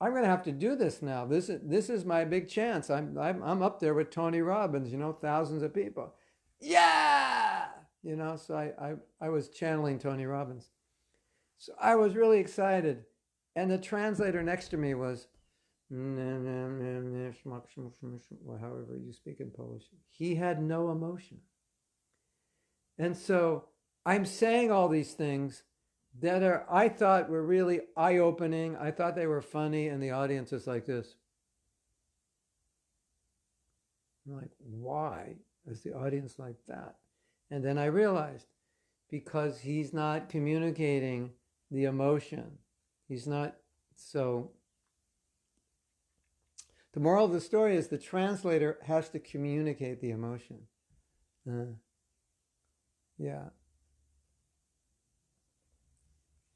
I'm going to have to do this now. This is my big chance. I'm up there with Tony Robbins, thousands of people. Yeah! So I was channeling Tony Robbins. So I was really excited. And the translator next to me was, however you speak in Polish. He had no emotion. And so I'm saying all these things that I thought were really eye-opening. I thought they were funny, and the audience is like this. I'm like, why is the audience like that? And then I realized, because he's not communicating the emotion. He's not, so the moral of the story is the translator has to communicate the emotion. Yeah.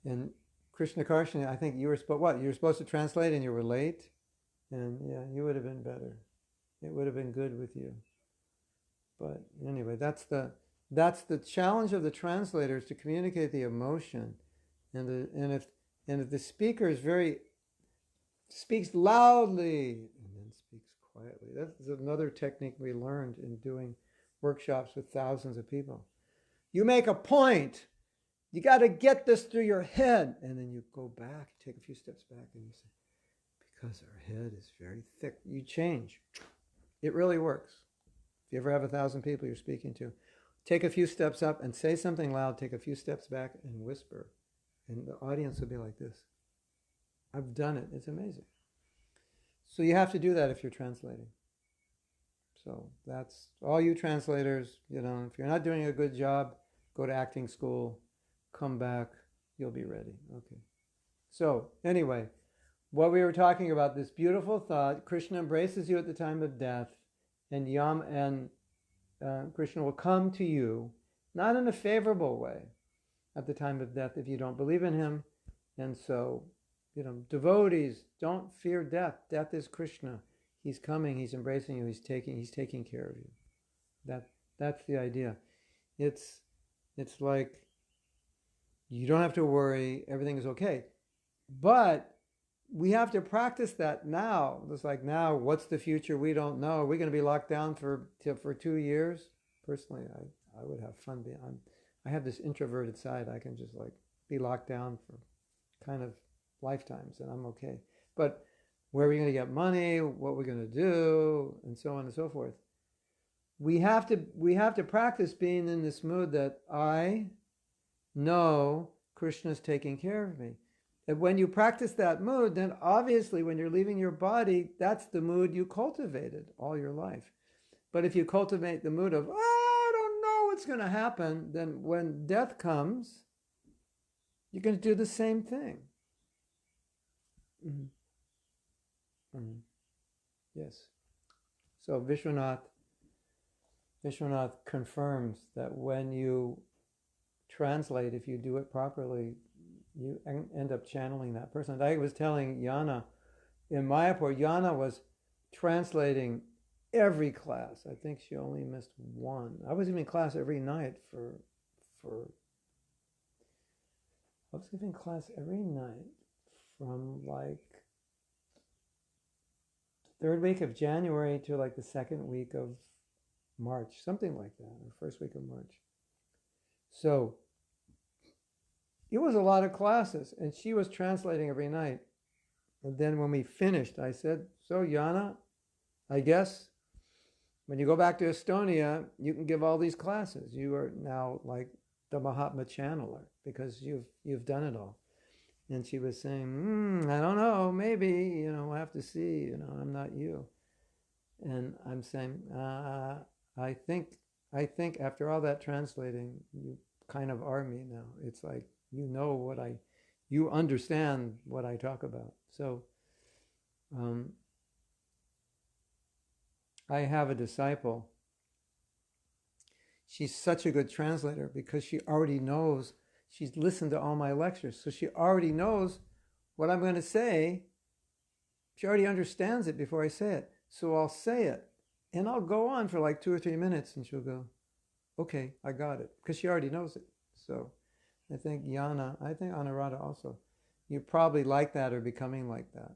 And Krishna Consciousness, I think you were supposed to translate and you were late. And yeah, you would have been better. It would have been good with you. But anyway, that's the challenge of the translator, is to communicate the emotion. And if the speaker speaks loudly and then speaks quietly. That's another technique we learned in doing workshops with thousands of people. You make a point. You got to get this through your head. And then you go back, take a few steps back, and you say, because our head is very thick. You change. It really works. If you ever have 1,000 people you're speaking to, take a few steps up and say something loud, take a few steps back and whisper. And the audience will be like this. I've done it. It's amazing. So you have to do that if you're translating. So that's all you translators, if you're not doing a good job, go to acting school, come back, you'll be ready. Okay. So anyway, what we were talking about, this beautiful thought, Krishna embraces you at the time of death, and Krishna will come to you, not in a favorable way at the time of death if you don't believe in him. And so, devotees, don't fear death. Death is Krishna. He's coming, he's embracing you, he's taking care of you. That's the idea. It's like, you don't have to worry, everything is okay. But we have to practice that now. It's like, now, what's the future? We don't know. Are we going to be locked down for 2 years? Personally, I would have fun. I have this introverted side. I can just be locked down for kind of lifetimes, and I'm okay. But where are we going to get money? What are we going to do? And so on and so forth. We have to practice being in this mood that I know Krishna's taking care of me. And when you practice that mood, then obviously when you're leaving your body, that's the mood you cultivated all your life. But if you cultivate the mood of, I don't know what's going to happen, then when death comes, you're going to do the same thing. Mm-hmm. Mm-hmm. Yes. So Vishwanath confirms that when you translate, if you do it properly, you end up channeling that person. I was telling Yana in Mayapur, Yana was translating every class. I think she only missed one. I was giving class every night I was giving class every night from third week of January to the second week of March, something like that, or first week of March. So it was a lot of classes, and she was translating every night. And then when we finished, I said, so Yana, I guess when you go back to Estonia, you can give all these classes. You are now like the Mahatma channeler because you've done it all. And she was saying, I don't know, maybe, we'll have to see, I'm not you. And I'm saying, I think after all that translating, you kind of are me now. It's like, you understand what I talk about. So I have a disciple. She's such a good translator because she already knows, she's listened to all my lectures, so she already knows what I'm going to say. She already understands it before I say it. So I'll say it, and I'll go on for like 2 or 3 minutes, and she'll go, okay, I got it, because she already knows it. So I think Anuradha also, you're probably like that or becoming like that.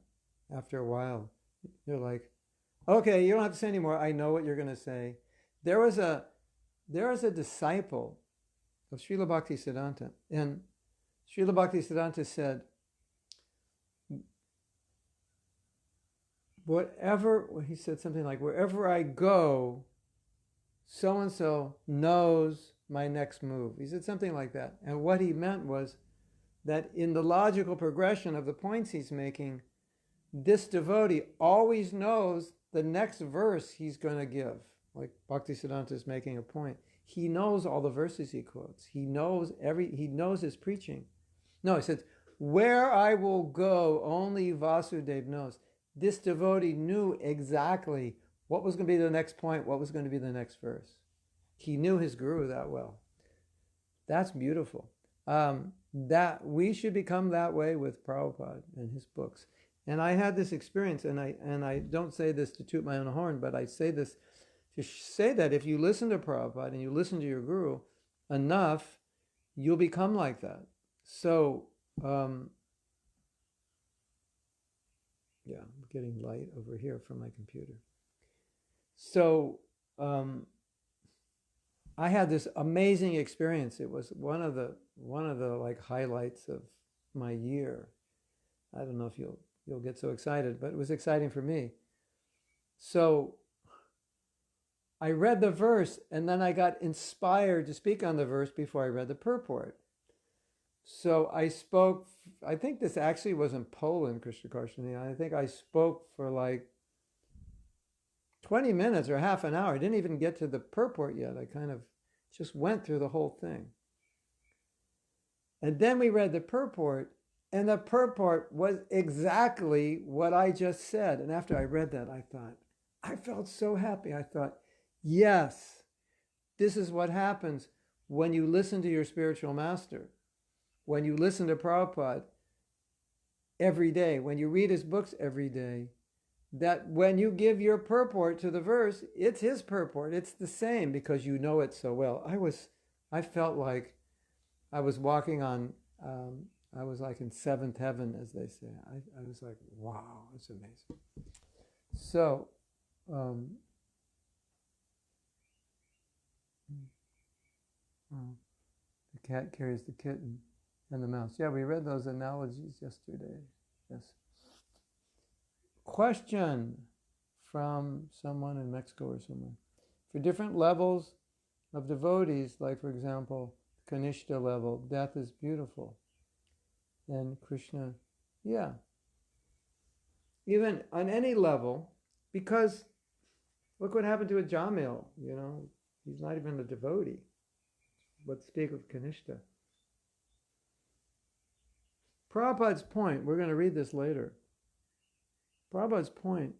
After a while, you're like, okay, you don't have to say anymore. I know what you're going to say. There was a disciple of Srila Bhaktisiddhanta, and Srila Bhaktisiddhanta said, he said something like, wherever I go, so-and-so knows my next move. He said something like that. And what he meant was that in the logical progression of the points he's making, this devotee always knows the next verse he's going to give. Like Bhaktisiddhanta is making a point. He knows all the verses he quotes. He knows his preaching. No, he says, where I will go, only Vasudev knows. This devotee knew exactly what was going to be the next point, what was going to be the next verse. He knew his guru that well. That's beautiful. That we should become that way with Prabhupada and his books. And I had this experience, and I don't say this to toot my own horn, but I say this to say that if you listen to Prabhupada and you listen to your guru enough, you'll become like that. So, yeah, I'm getting light over here from my computer. So, I had this amazing experience. It was one of the like highlights of my year. I don't know if you'll get so excited, but it was exciting for me. So I read the verse, and then I got inspired to speak on the verse before I read the purport. So I spoke, I think this actually was in Poland, Krishna Consciousness. I think I spoke for like 20 minutes or half an hour. I didn't even get to the purport yet. I kind of just went through the whole thing. And then we read the purport, and the purport was exactly what I just said. And after I read that, I felt so happy. I thought, yes, this is what happens when you listen to your spiritual master, when you listen to Prabhupada every day, when you read his books every day, that when you give your purport to the verse, it's his purport. It's the same because you know it so well. I felt like I was walking on, I was like in seventh heaven, as they say. I was like, wow, it's amazing. So, the cat carries the kitten and the mouse. Yeah, we read those analogies yesterday. Yes. Question from someone in Mexico or somewhere. For different levels of devotees, like for example, Kanishta level, death is beautiful. And Krishna, yeah. Even on any level, because look what happened to a Jamil, he's not even a devotee. But speak of Kanishta. Prabhupada's point, we're going to read this later. Prabhupada's point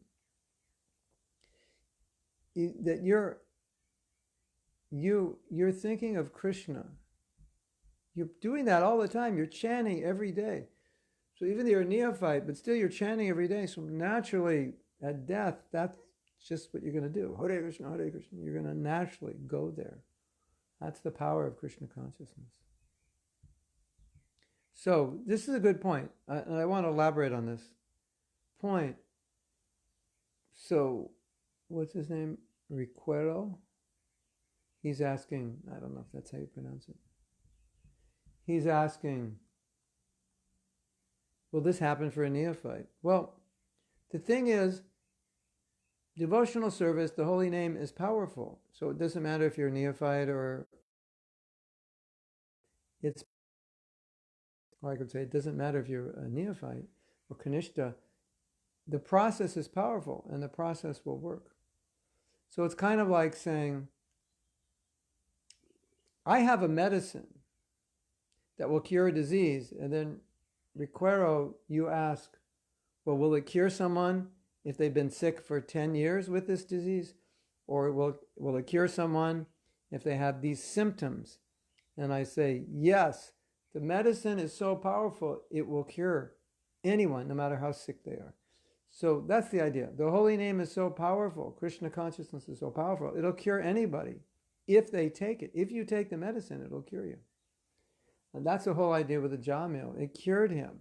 that you're thinking of Krishna. You're doing that all the time. You're chanting every day. So even though you're a neophyte, but still you're chanting every day. So naturally, at death, that's just what you're going to do. Hare Krishna, Hare Krishna. You're going to naturally go there. That's the power of Krishna consciousness. So this is a good point, and I want to elaborate on this point. So, what's his name? Riquero? He's asking, I don't know if that's how you pronounce it. He's asking, will this happen for a neophyte? Well, the thing is, devotional service, the holy name is powerful. So it doesn't matter if you're a neophyte or it's or I could say it doesn't matter if you're a neophyte or Kanishta, the process is powerful and the process will work. So it's kind of like saying, I have a medicine that will cure a disease, and then Requero, you ask, well, will it cure someone if they've been sick for 10 years with this disease? Or will it cure someone if they have these symptoms? And I say, yes, the medicine is so powerful, it will cure anyone, no matter how sick they are. So that's the idea. The holy name is so powerful. Krishna consciousness is so powerful. It'll cure anybody if they take it. If you take the medicine, it'll cure you. And that's the whole idea with the Jamil. It cured him.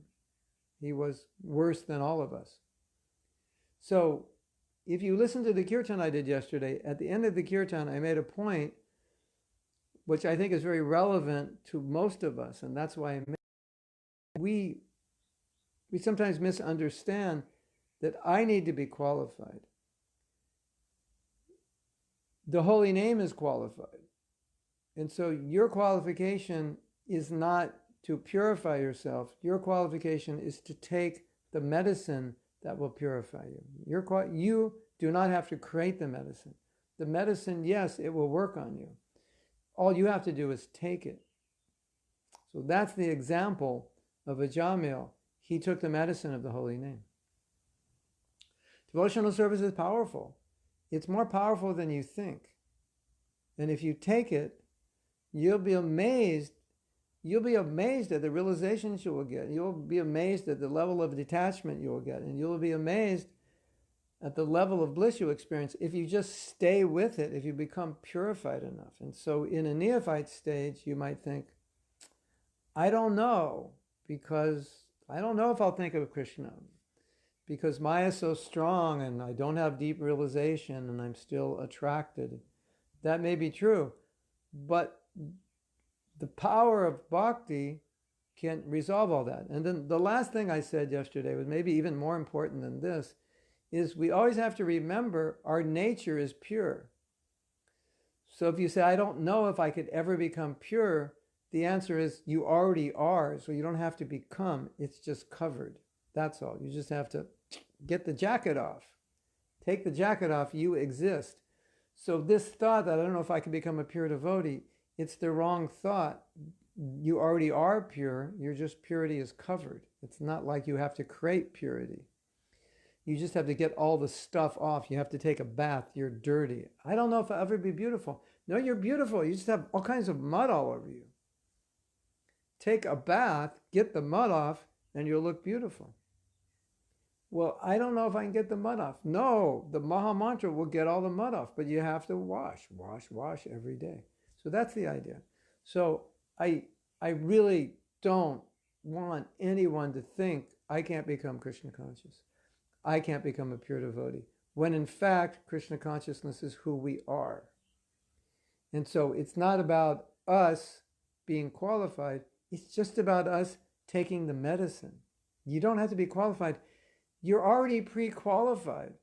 He was worse than all of us. So if you listen to the kirtan I did yesterday, at the end of the kirtan, I made a point which I think is very relevant to most of us, and that's why we sometimes misunderstand that I need to be qualified. The holy name is qualified. And so your qualification is not to purify yourself. Your qualification is to take the medicine that will purify you. You do not have to create the medicine. The medicine, yes, it will work on you. All you have to do is take it. So that's the example of a Jamil. He took the medicine of the holy name. Devotional service is powerful. It's more powerful than you think. And if you take it, you'll be amazed. You'll be amazed at the realizations you will get. You'll be amazed at the level of detachment you will get. And you'll be amazed at the level of bliss you experience if you just stay with it, if you become purified enough. And so in a neophyte stage, you might think, I don't know, because I don't know if I'll think of Krishna, because Maya is so strong and I don't have deep realization and I'm still attracted. That may be true, but the power of bhakti can resolve all that. And then the last thing I said yesterday was maybe even more important than this, is we always have to remember our nature is pure. So if you say, I don't know if I could ever become pure, the answer is you already are, so you don't have to become, it's just covered. That's all. You just have to get the jacket off. Take the jacket off, you exist. So this thought that I don't know if I can become a pure devotee, it's the wrong thought. You already are pure, your just purity is covered. It's not like you have to create purity. You just have to get all the stuff off. You have to take a bath. You're dirty. I don't know if I'll ever be beautiful. No, you're beautiful. You just have all kinds of mud all over you. Take a bath, get the mud off, and you'll look beautiful. Well, I don't know if I can get the mud off. No, the Maha Mantra will get all the mud off, but you have to wash every day. So that's the idea. So I really don't want anyone to think I can't become Krishna conscious. I can't become a pure devotee, when in fact, Krishna consciousness is who we are. And so it's not about us being qualified, it's just about us taking the medicine. You don't have to be qualified. You're already pre-qualified.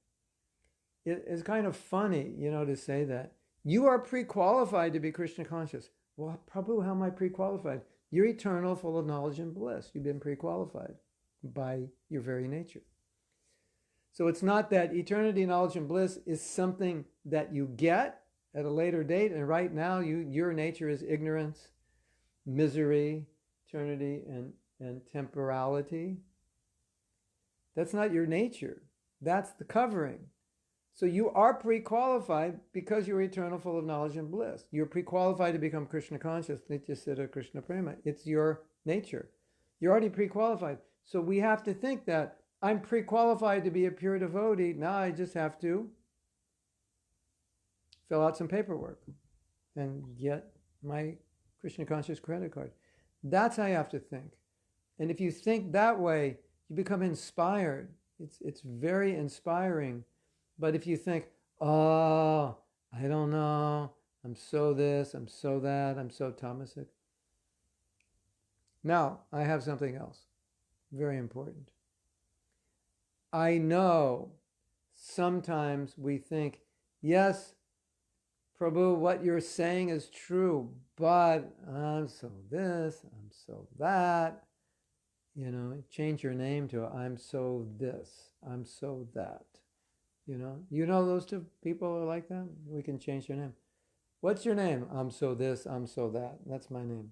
It's kind of funny, to say that. You are pre-qualified to be Krishna conscious. Well, Prabhu, how am I pre-qualified? You're eternal, full of knowledge and bliss. You've been pre-qualified by your very nature. So it's not that eternity, knowledge, and bliss is something that you get at a later date, and right now your nature is ignorance, misery, eternity, and temporality. That's not your nature. That's the covering. So you are pre-qualified because you're eternal, full of knowledge and bliss. You're pre-qualified to become Krishna conscious, Nitya Siddha Krishna Prema. It's your nature. You're already pre-qualified. So we have to think that I'm pre-qualified to be a pure devotee. Now I just have to fill out some paperwork and get my Krishna conscious credit card. That's how you have to think. And if you think that way, you become inspired. It's very inspiring. But if you think, oh, I don't know, I'm so this, I'm so that, I'm so tamasic. Now, I have something else, very important. I know sometimes we think, yes, Prabhu, what you're saying is true, but I'm so this, I'm so that. change your name to I'm so this, I'm so that. Those two people are like that? We can change your name. What's your name? I'm so this, I'm so that. That's my name.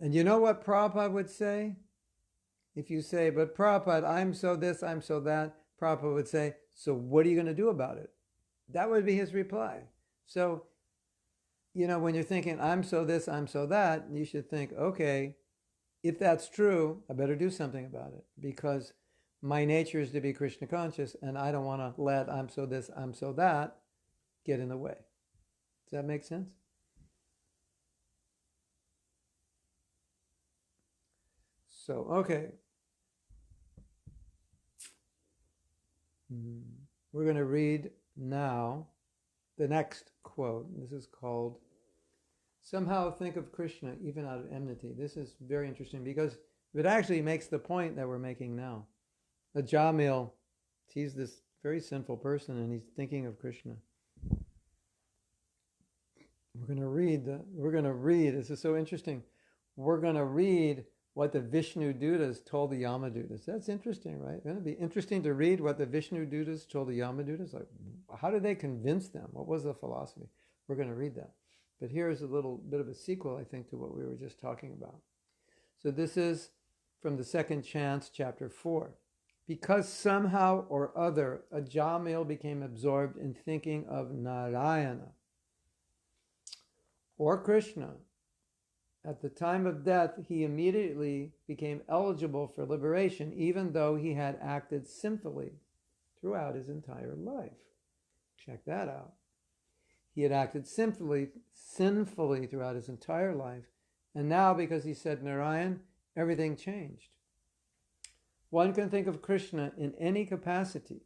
And you know what Prabhupada would say? If you say, but Prabhupada, I'm so this, I'm so that, Prabhupada would say, so what are you going to do about it? That would be his reply. So, when you're thinking, I'm so this, I'm so that, you should think, okay, if that's true, I better do something about it, because my nature is to be Krishna conscious, and I don't want to let I'm so this, I'm so that get in the way. Does that make sense? So, okay. We're going to read now the next quote. This is called Somehow Think of Krishna Even Out of Enmity. This is very interesting because it actually makes the point that we're making now. The Jamil, he's this very sinful person and he's thinking of Krishna. We're going to read, this is so interesting. We're going to read what the Vishnu Dutas told the Yamadutas. That's interesting, right? Wouldn't it be interesting to read what the Vishnu Dutas told the Yamadutas? Like, how did they convince them? What was the philosophy? We're going to read that. But here's a little bit of a sequel, I think, to what we were just talking about. So this is from the second chants, chapter 4. Because somehow or other, a Jamil became absorbed in thinking of Narayana or Krishna, at the time of death, he immediately became eligible for liberation, even though he had acted sinfully throughout his entire life. Check that out. He had acted sinfully throughout his entire life, and now, because he said Narayan, everything changed. One can think of Krishna in any capacity.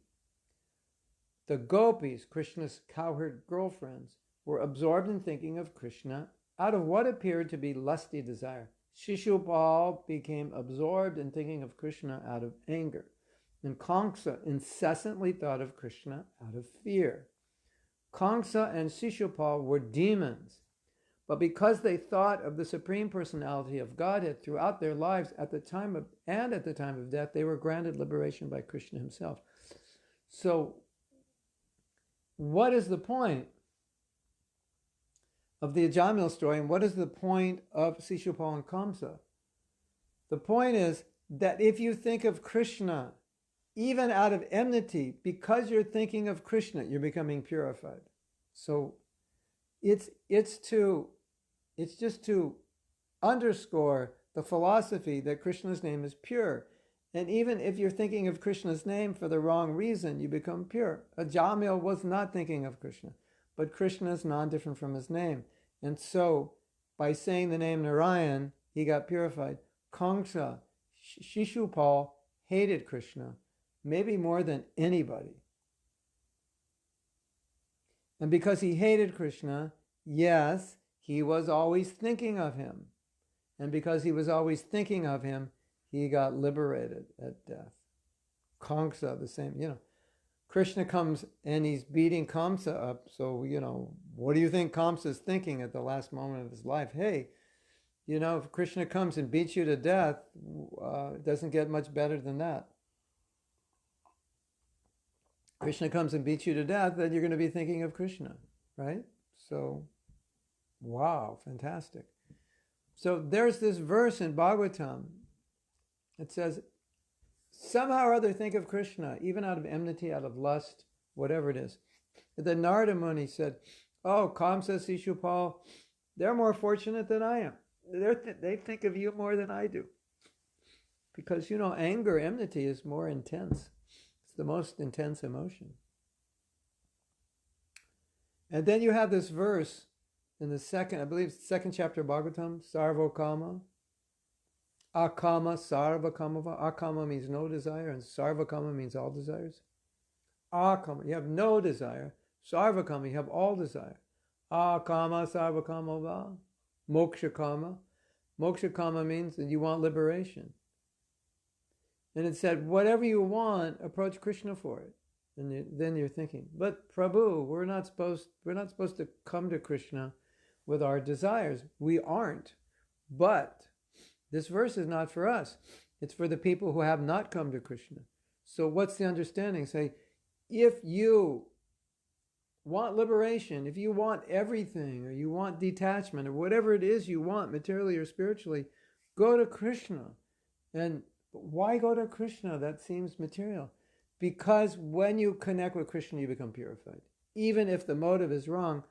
The gopis, Krishna's cowherd girlfriends, were absorbed in thinking of Krishna out of what appeared to be lusty desire. Shishupal became absorbed in thinking of Krishna out of anger. And Kamsa incessantly thought of Krishna out of fear. Kamsa and Shishupal were demons, but because they thought of the Supreme Personality of Godhead throughout their lives at the time of death, they were granted liberation by Krishna himself. So, what is the point of the Ajamil story, and what is the point of Shishupal and Kamsa? The point is that if you think of Krishna, even out of enmity, because you're thinking of Krishna, you're becoming purified. So it's just to underscore the philosophy that Krishna's name is pure. And even if you're thinking of Krishna's name for the wrong reason, you become pure. Ajamil was not thinking of Krishna, but Krishna is non-different from his name. And so, by saying the name Narayan, he got purified. Kamsa, Shishupal hated Krishna, maybe more than anybody. And because he hated Krishna, yes, he was always thinking of him. And because he was always thinking of him, he got liberated at death. Kamsa, the same, Krishna comes and he's beating Kamsa up. So, what do you think Kamsa is thinking at the last moment of his life? Hey, if Krishna comes and beats you to death, it doesn't get much better than that. Krishna comes and beats you to death, then you're going to be thinking of Krishna, right? So, wow, fantastic. So there's this verse in Bhagavatam. It says, somehow or other think of Krishna, even out of enmity, out of lust, whatever it is. The Narada Muni said, oh, Kamsa, Shishupal, they're more fortunate than I am. They think of you more than I do. Because, anger, enmity is more intense. It's the most intense emotion. And then you have this verse in the second chapter of Bhagavatam, Sarvakama. Akama, sarvakamava. Akama means no desire, and sarvakama means all desires. Akama, you have no desire. Sarvakama, you have all desire. Akama, sarvakamava. Mokshakama. Mokshakama means that you want liberation. And it said, whatever you want, approach Krishna for it. And then you're thinking, but Prabhu, we're not supposed to come to Krishna with our desires. We aren't. But this verse is not for us. It's for the people who have not come to Krishna. So what's the understanding? Say, if you want liberation, if you want everything, or you want detachment, or whatever it is you want, materially or spiritually, go to Krishna. And why go to Krishna? That seems material. Because when you connect with Krishna, you become purified. Even if the motive is wrong,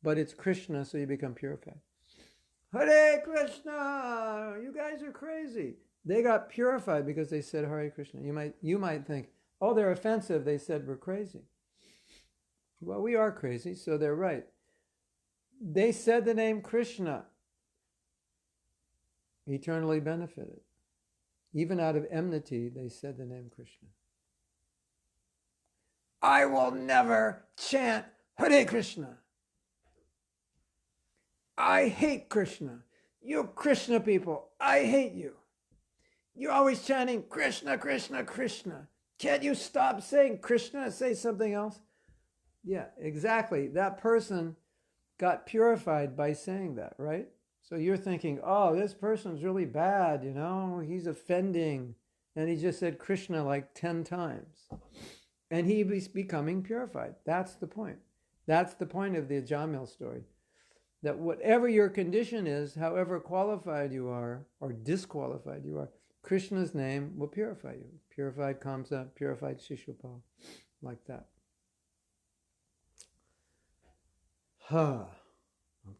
but it's Krishna, so you become purified. Hare Krishna! You guys are crazy. They got purified because they said Hare Krishna. You might think, oh, they're offensive. They said we're crazy. Well, we are crazy, so they're right. They said the name Krishna. Eternally benefited. Even out of enmity, they said the name Krishna. I will never chant Hare Krishna. I hate Krishna. You Krishna people, I hate you. You're always chanting Krishna, Krishna, Krishna. Can't you stop saying Krishna and say something else? Yeah, exactly. That person got purified by saying that, right? So you're thinking, oh, this person's really bad, he's offending. And he just said Krishna like 10 times. And he's becoming purified. That's the point. That's the point of the Jamil story. That whatever your condition is, however qualified you are, or disqualified you are, Krishna's name will purify you. Purified Kamsa, purified Shishupal, like that. I'm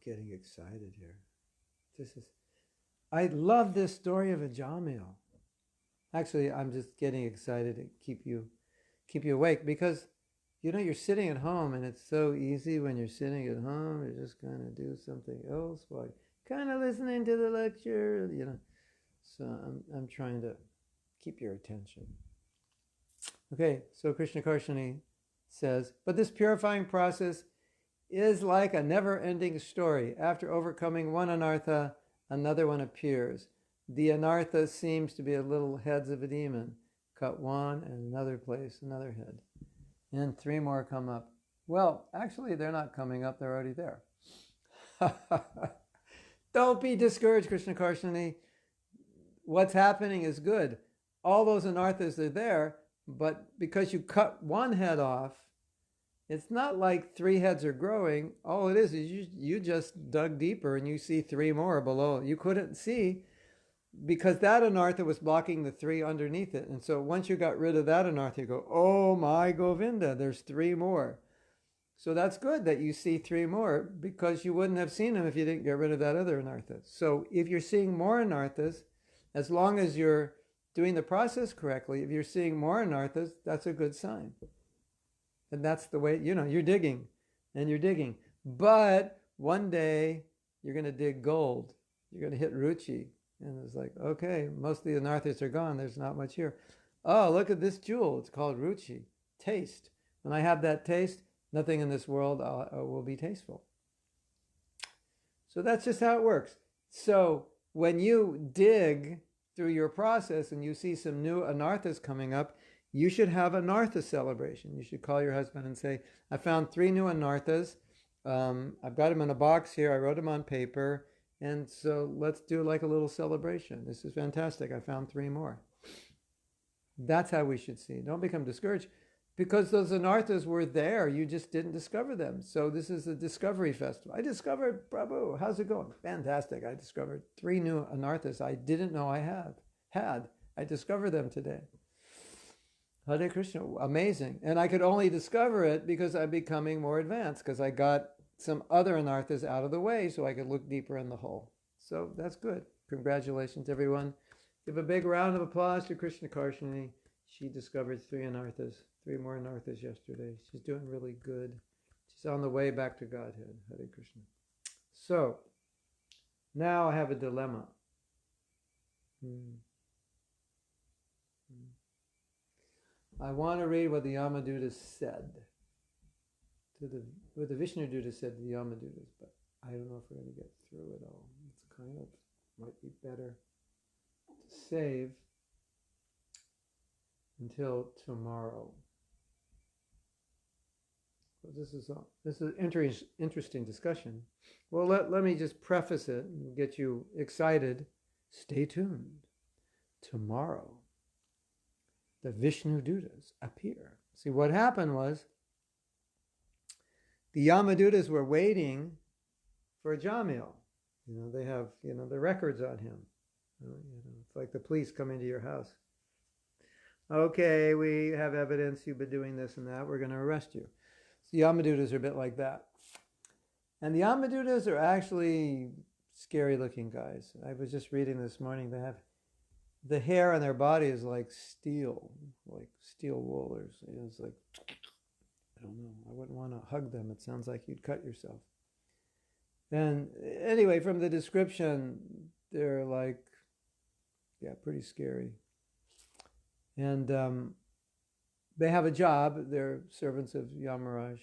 getting excited here. I love this story of a Jamil. Actually, I'm just getting excited to keep you awake because, you're sitting at home and it's so easy when you're sitting at home, you're just going to do something else while you're kind of listening to the lecture, So I'm trying to keep your attention. Okay, so Krishna Consciousness says, but this purifying process is like a never-ending story. After overcoming one anartha, another one appears. The anartha seems to be a little heads of a demon. Cut one, and another place, another head. And 3 more come up. Well, actually, they're not coming up. They're already there. Don't be discouraged, Krishna Consciousness. What's happening is good. All those anarthas are there, but because you cut one head off, it's not like 3 heads are growing. All it is you just dug deeper and you see 3 more below. You couldn't see because that anartha was blocking the 3 underneath it. And so once you got rid of that anartha, you go, oh my Govinda, there's 3 more. So that's good that you see 3 more because you wouldn't have seen them if you didn't get rid of that other anartha. So if you're seeing more anarthas, as long as you're doing the process correctly, if you're seeing more anarthas, that's a good sign. And that's the way, you're digging and you're digging. But one day you're going to dig gold. You're going to hit Ruchi. And it's like, okay, most of the anarthas are gone. There's not much here. Oh, look at this jewel. It's called Ruchi. Taste. When I have that taste, nothing in this world will be tasteful. So that's just how it works. So when you dig through your process and you see some new anarthas coming up, you should have anartha celebration. You should call your husband and say, I found 3 new anarthas. I've got them in a box here. I wrote them on paper. And so let's do like a little celebration. This is fantastic. I found 3 more. That's how we should see. Don't become discouraged because those anarthas were there. You just didn't discover them. So this is a discovery festival. I discovered Prabhu. How's it going? Fantastic. I discovered 3 new anarthas I didn't know I had. I discovered them today. Hare Krishna, amazing. And I could only discover it because I'm becoming more advanced, because I got some other anarthas out of the way so I could look deeper in the hole. So that's good. Congratulations, everyone. Give a big round of applause to Krishna Consciousness. She discovered 3 anarthas, 3 more anarthas yesterday. She's doing really good. She's on the way back to Godhead. Hare Krishna. So, now I have a dilemma. I want to read what the Yamadutas said. What the Vishnu Dutas said to the Yamadutas, but I don't know if we're going to get through it all. It's kind of, might be better to save until tomorrow. this is interesting discussion. Well, let me just preface it and get you excited. Stay tuned. Tomorrow, the Vishnu Dutas appear. See, what happened was the Yamadutas were waiting for Jamil. They have, the records on him. It's like the police come into your house. Okay, we have evidence you've been doing this and that. We're going to arrest you. So the Yamadutas are a bit like that. And the Yamadutas are actually scary-looking guys. I was just reading this morning. They have the hair on their body is like steel wool. It's like, I don't know. I wouldn't want to hug them. It sounds like you'd cut yourself. And anyway, from the description, they're like, pretty scary. And they have a job. They're servants of Yamaraj.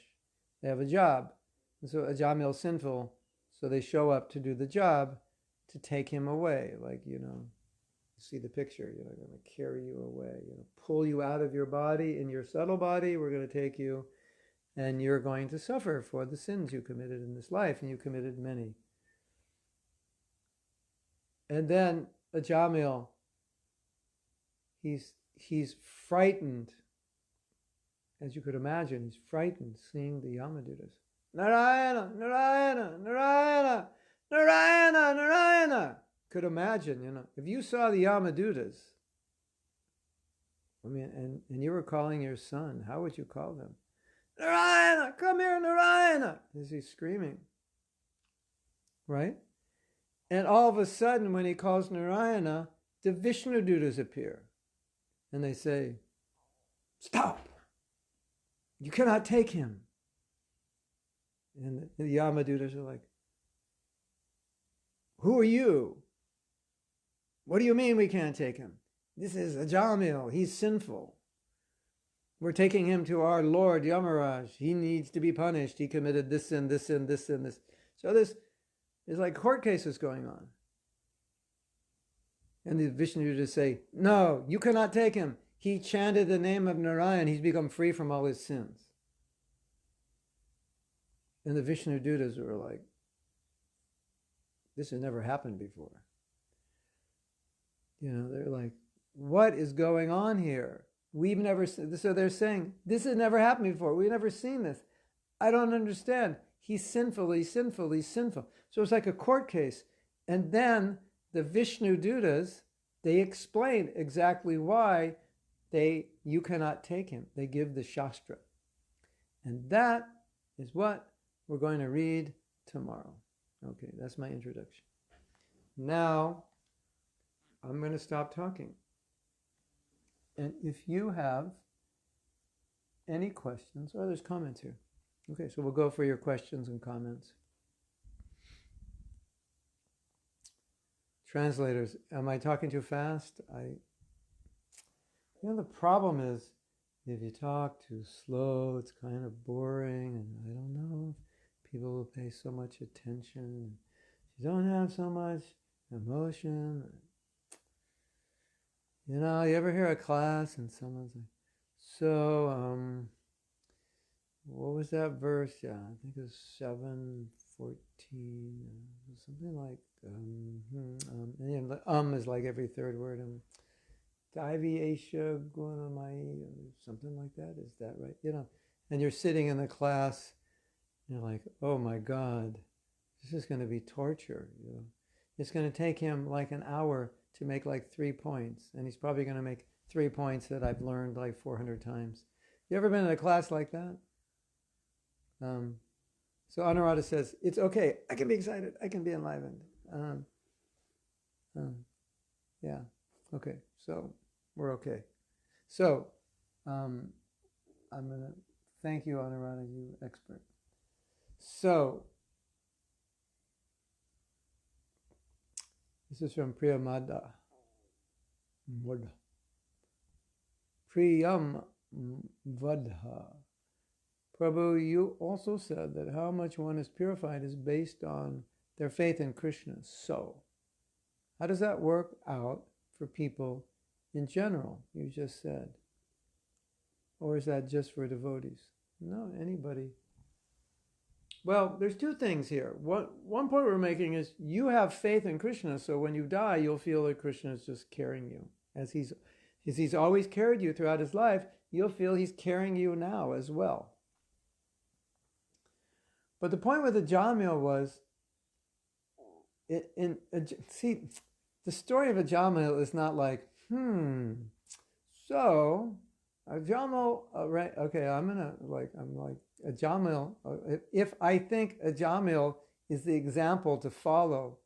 They have a job. And so Ajamil's sinful, so they show up to do the job to take him away. Like, you see the picture, going to carry you away, pull you out of your body, in your subtle body, we're going to take you, and you're going to suffer for the sins you committed in this life, and you committed many. And then Ajamil, he's frightened, as you could imagine. He's frightened seeing the Yamadutas. Narayana, Narayana, Narayana, Narayana, Narayana. Could imagine, if you saw the Yamadutas, and you were calling your son, how would you call them? Narayana, come here, Narayana, as he's screaming. Right? And all of a sudden, when he calls Narayana, the Vishnu Dutas appear. And they say, stop! You cannot take him. And the Yamadutas are like, who are you? What do you mean we can't take him? This is Ajamil. He's sinful. We're taking him to our Lord Yamaraj. He needs to be punished. He committed this sin, this sin, this sin, this. So this is like court cases going on. And the Vishnu just say, no, you cannot take him. He chanted the name of Narayan. He's become free from all his sins. And the Vishnu Dutas were like, this has never happened before. They're like, what is going on here? We've never seen, so they're saying, this has never happened before. We've never seen this. I don't understand. He's sinful, he's sinful, he's sinful. So it's like a court case. And then the Vishnu Dutas, they explain exactly why you cannot take him. They give the Shastra. And that is what we're going to read tomorrow. Okay, that's my introduction. Now, I'm going to stop talking. And if you have any questions, there's comments here. Okay, so we'll go for your questions and comments. Translators, am I talking too fast? The problem is, if you talk too slow, it's kind of boring, and I don't know if people will pay so much attention. If you don't have so much emotion. You ever hear a class and someone's like, so, what was that verse? Yeah, I think it was 7:14, something like, and is like every third word. Daivi Aisha Gunamai, something like that. Is that right? And you're sitting in the class, and you're like, oh my God, this is going to be torture. It's going to take him like an hour to make like 3 points, and he's probably going to make 3 points that I've learned like 400 times. You ever been in a class like that? So Anuradha says, it's okay, I can be excited, I can be enlivened. Yeah, okay, so we're okay. So, I'm going to thank you, Anuradha, you expert. So, this is from Priyamada. Priyam Vadha. Prabhu, you also said that how much one is purified is based on their faith in Krishna. So, how does that work out for people in general, you just said? Or is that just for devotees? No, anybody Well, there's two things here. One point we're making is you have faith in Krishna, so when you die, you'll feel that Krishna is just carrying you. As he's always carried you throughout his life, you'll feel he's carrying you now as well. But the point with the Ajamil was, see, the story of a Ajamil is not like, so Ajamil, right? Okay, I'm like Ajamil. If I think Ajamil is the example to follow,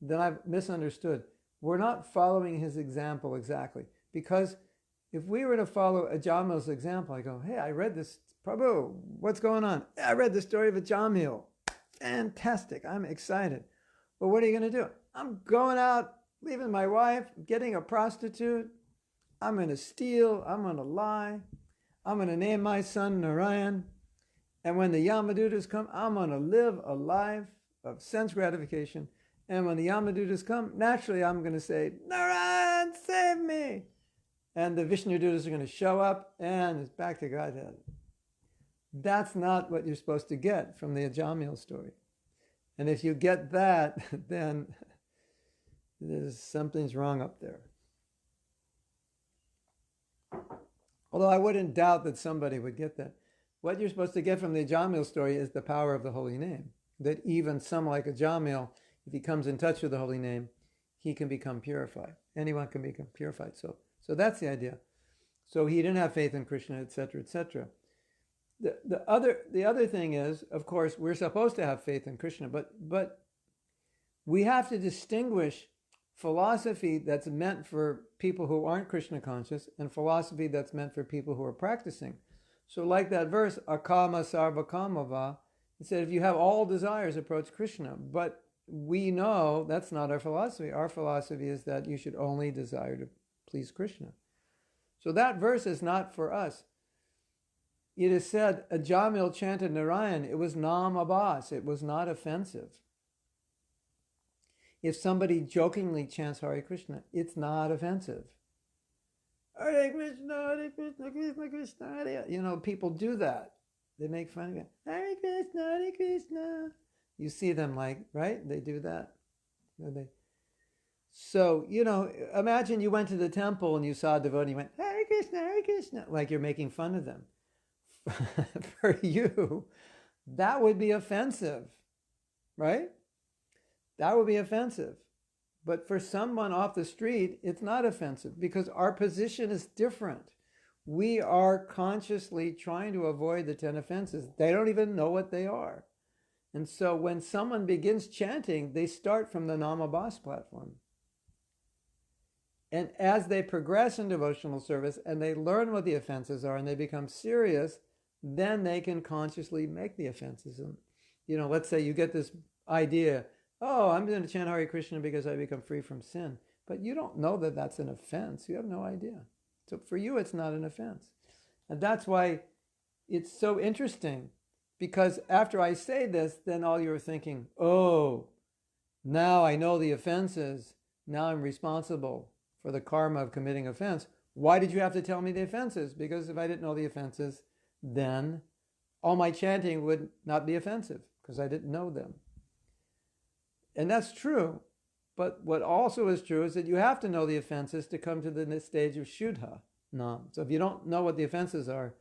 then I've misunderstood. We're not following his example exactly, because if we were to follow Ajamil's example, I go, hey, I read this, Prabhu, what's going on? I read the story of Ajamil. Fantastic, I'm excited. But what are you going to do? I'm going out, leaving my wife, getting a prostitute. I'm going to steal, I'm going to lie. I'm going to name my son Narayan. And when the Yamadutas come, I'm going to live a life of sense gratification. And when the Yamadutas come, naturally I'm going to say, Narayan, save me. And the Vishnu Dutas are going to show up, and it's back to Godhead. That's not what you're supposed to get from the Ajamil story. And if you get that, then something's wrong up there. Although I wouldn't doubt that somebody would get that. What you're supposed to get from the Ajamil story is the power of the holy name. That even someone like Ajamil, if he comes in touch with the holy name, he can become purified. Anyone can become purified. So that's the idea. So he didn't have faith in Krishna, etc., etc. The other thing is, of course, we're supposed to have faith in Krishna, but we have to distinguish philosophy that's meant for people who aren't Krishna conscious and philosophy that's meant for people who are practicing. So like that verse, akama sarva kamava, it said if you have all desires, approach Krishna. But we know that's not our philosophy. Our philosophy is that you should only desire to please Krishna. So that verse is not for us. It is said, Ajamil chanted Narayan. It was nam abas. It was not offensive. If somebody jokingly chants Hare Krishna, it's not offensive. Hare Krishna, Hare Krishna, Krishna Krishna, Hare. You know, people do that. They make fun of it. Hare Krishna, Hare Krishna. You see them like, right? They do that. So, imagine you went to the temple and you saw a devotee and you went, Hare Krishna, Hare Krishna, like you're making fun of them. For you, that would be offensive, right? That would be offensive. But for someone off the street, it's not offensive because our position is different. We are consciously trying to avoid the 10 offenses. They don't even know what they are. And so when someone begins chanting, they start from the Namabhas platform. And as they progress in devotional service and they learn what the offenses are and they become serious, then they can consciously make the offenses. And, let's say you get this idea, oh, I'm going to chant Hare Krishna because I become free from sin. But you don't know that that's an offense. You have no idea. So for you, it's not an offense. And that's why it's so interesting, because after I say this, then all you're thinking, oh, now I know the offenses. Now I'm responsible for the karma of committing offense. Why did you have to tell me the offenses? Because if I didn't know the offenses, then all my chanting would not be offensive because I didn't know them. And that's true. But what also is true is that you have to know the offenses to come to the stage of Shuddha Nam. So if you don't know what the offenses are,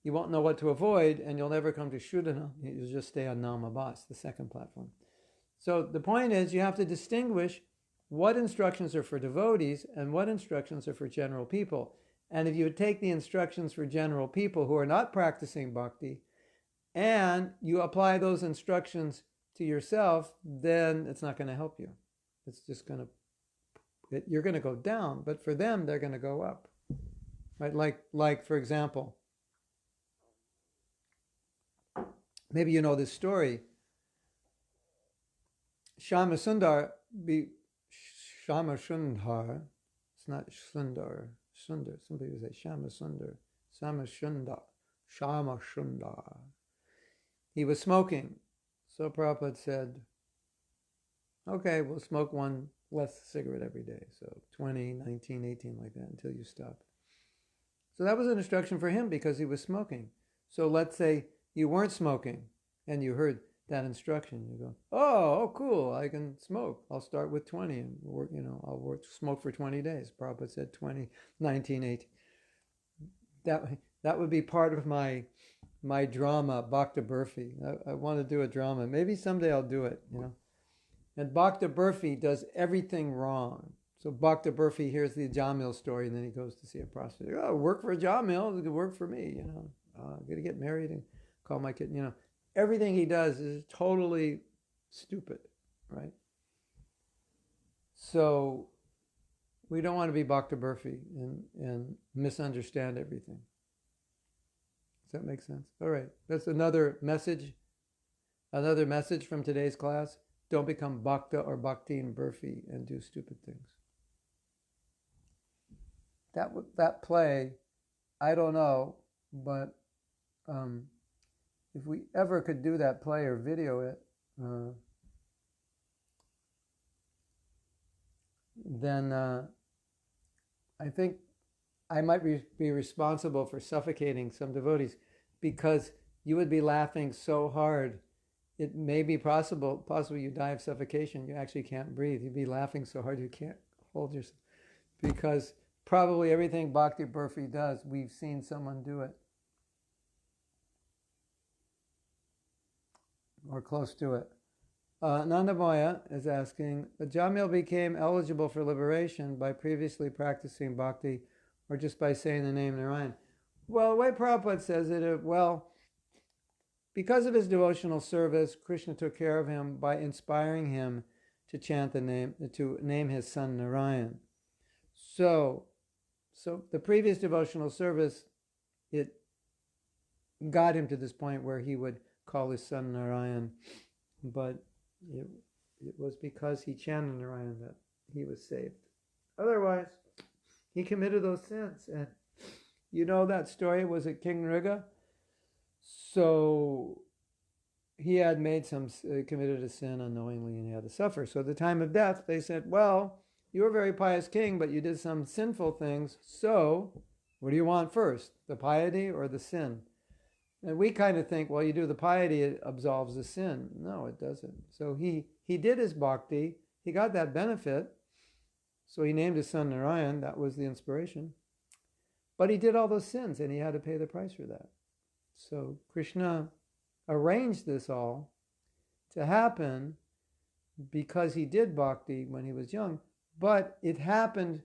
you won't know what to avoid, and you'll never come to Shuddha Nam. You'll just stay on Namabhas, the second platform. So the point is, you have to distinguish what instructions are for devotees and what instructions are for general people. And if you take the instructions for general people who are not practicing bhakti, and you apply those instructions to yourself, then it's not going to help you. It's just going to, you're going to go down, but for them, they're going to go up. Right? Like for example, maybe you know this story. Shama Sundar, it's not Sundar, somebody would say Shama Sundar, Shama Sundar. He was smoking. So Prabhupada said, okay, we'll smoke one less cigarette every day. So 20, 19, 18, like that, until you stop. So that was an instruction for him because he was smoking. So let's say you weren't smoking and you heard that instruction, you go, oh, cool, I can smoke. I'll start with 20 and work, I'll smoke for 20 days. Prabhupada said 20, 19, 18. That would be part of my drama, Bhakta Burfi. I want to do a drama. Maybe someday I'll do it, And Bhakta Burfi does everything wrong. So Bhakta Burfi hears the Jamil story, and then he goes to see a prostitute. Oh, work for a Jamil, it could work for me, I'm going to get married and call my kid, Everything he does is totally stupid, right? So we don't want to be Bhakta Burfi and misunderstand everything. Does that make sense? All right. That's another message from today's class. Don't become Bhakta or Bhaktin Burfi and do stupid things. That play, I don't know, but if we ever could do that play or video it, then I think I might be responsible for suffocating some devotees, because you would be laughing so hard. It may be possible you die of suffocation. You actually can't breathe. You'd be laughing so hard you can't hold yourself. Because probably everything Bhakti Burfi does, we've seen someone do it. Or close to it. Nandamoya is asking, Jamil became eligible for liberation by previously practicing bhakti or just by saying the name Narayan? Well, the way Prabhupada says it, because of his devotional service, Krishna took care of him by inspiring him to chant to name his son Narayan. So the previous devotional service, it got him to this point where he would call his son Narayan, but it was because he chanted Narayan that he was saved. Otherwise, he committed those sins. And that story was at King Nriga. So he had committed a sin unknowingly, and he had to suffer. So at the time of death, they said, well, you were a very pious king, but you did some sinful things. So what do you want first, the piety or the sin? And we kind of think, well, you do the piety, it absolves the sin. No, it doesn't. So he did his bhakti. He got that benefit. So he named his son Narayan. That was the inspiration. But he did all those sins, and he had to pay the price for that. So Krishna arranged this all to happen because he did bhakti when he was young. But it happened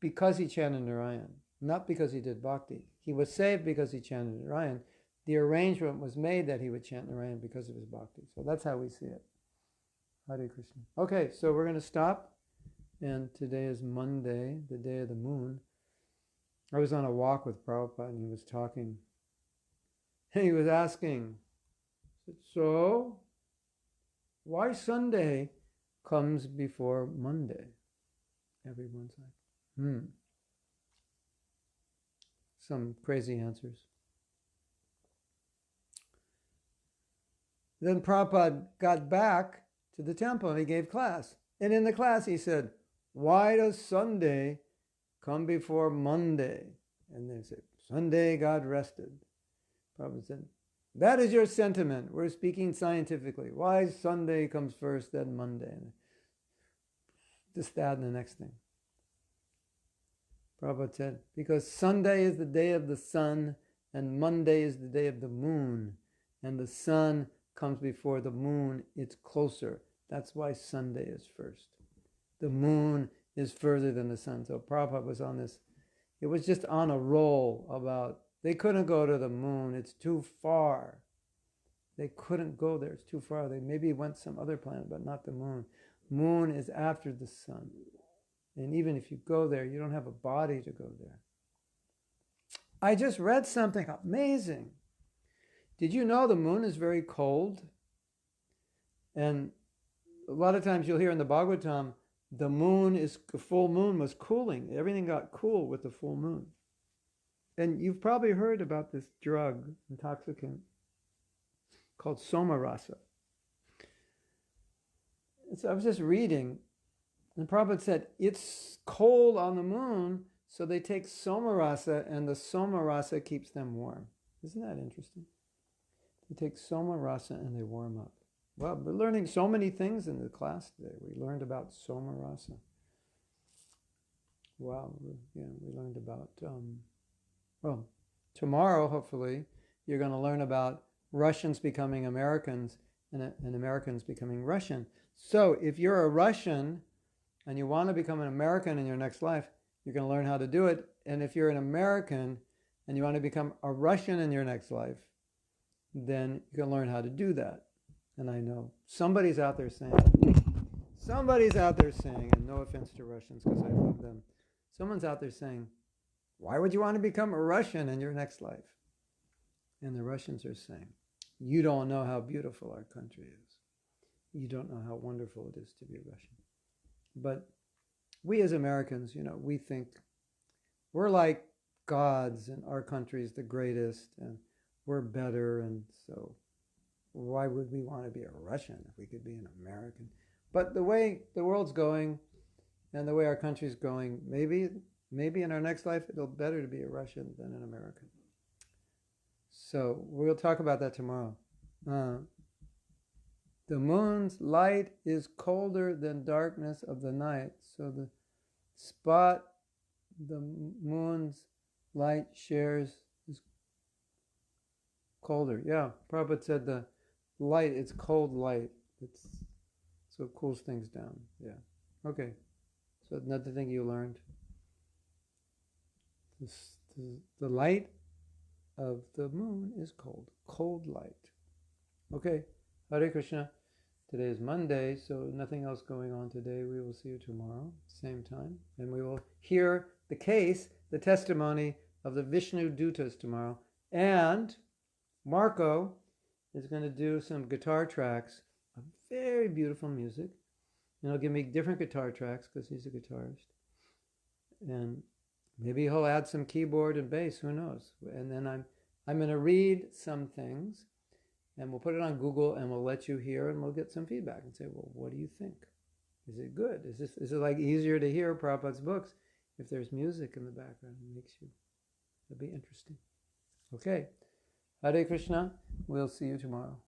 because he chanted Narayan, not because he did bhakti. He was saved because he chanted Narayan. The arrangement was made that he would chant Narayan because of his bhakti. So that's how we see it. Hare Krishna. Okay, so we're going to stop. And today is Monday, the day of the moon. I was on a walk with Prabhupada, and he was talking. And he was asking, so why Sunday comes before Monday? Everyone's like, Some crazy answers. Then Prabhupada got back to the temple and he gave class. And in the class he said, why does Sunday come before Monday? And they said, Sunday God rested. Prabhupada said, that is your sentiment. We're speaking scientifically. Why Sunday comes first, then Monday? Just that and the next thing. Prabhupada said, because Sunday is the day of the sun and Monday is the day of the moon. And the sun comes before the moon, it's closer. That's why Sunday is first. The moon is further than the sun. So Prabhupada was on this, it was just on a roll about, they couldn't go to the moon, it's too far. They couldn't go there, it's too far. They maybe went some other planet, but not the moon. Moon is after the sun. And even if you go there, you don't have a body to go there. I just read something amazing. Did you know the moon is very cold? And a lot of times you'll hear in the Bhagavatam, the full moon was cooling. Everything got cool with the full moon. And you've probably heard about this drug, intoxicant, called somarasa. So I was just reading, and Prabhupada said, it's cold on the moon, so they take somarasa, and the somarasa keeps them warm. Isn't that interesting? They take soma rasa and they warm up. Well, we're learning so many things in the class today. We learned about soma rasa. Wow, yeah, we learned about, well, tomorrow, hopefully, you're going to learn about Russians becoming Americans and Americans becoming Russian. So if you're a Russian and you want to become an American in your next life, you're going to learn how to do it. And if you're an American and you want to become a Russian in your next life, then you can learn how to do that. And I know somebody's out there saying, and no offense to Russians because I love them, someone's out there saying, why would you want to become a Russian in your next life? And the Russians are saying, you don't know how beautiful our country is. You don't know how wonderful it is to be a Russian. But we as Americans, we think we're like gods and our country is the greatest and we're better, and so why would we want to be a Russian if we could be an American? But the way the world's going and the way our country's going, maybe in our next life it'll be better to be a Russian than an American. So we'll talk about that tomorrow. The moon's light is colder than darkness of the night. So the spot the moon's light shares is colder. Yeah, Prabhupada said the light, it's cold light. So it cools things down. Yeah. Okay. So another thing you learned. The light of the moon is cold. Cold light. Okay. Hare Krishna. Today is Monday, so nothing else going on today. We will see you tomorrow, same time. And we will hear the testimony of the Vishnu Dutas tomorrow. And Marco is going to do some guitar tracks of very beautiful music. And he'll give me different guitar tracks because he's a guitarist. And maybe he'll add some keyboard and bass, who knows? And then I'm going to read some things, and we'll put it on Google, and we'll let you hear, and we'll get some feedback and say, well, what do you think? Is it good? Is it like easier to hear Prabhupada's books if there's music in the background? It'll be interesting. Okay. Hare Krishna. We'll see you tomorrow.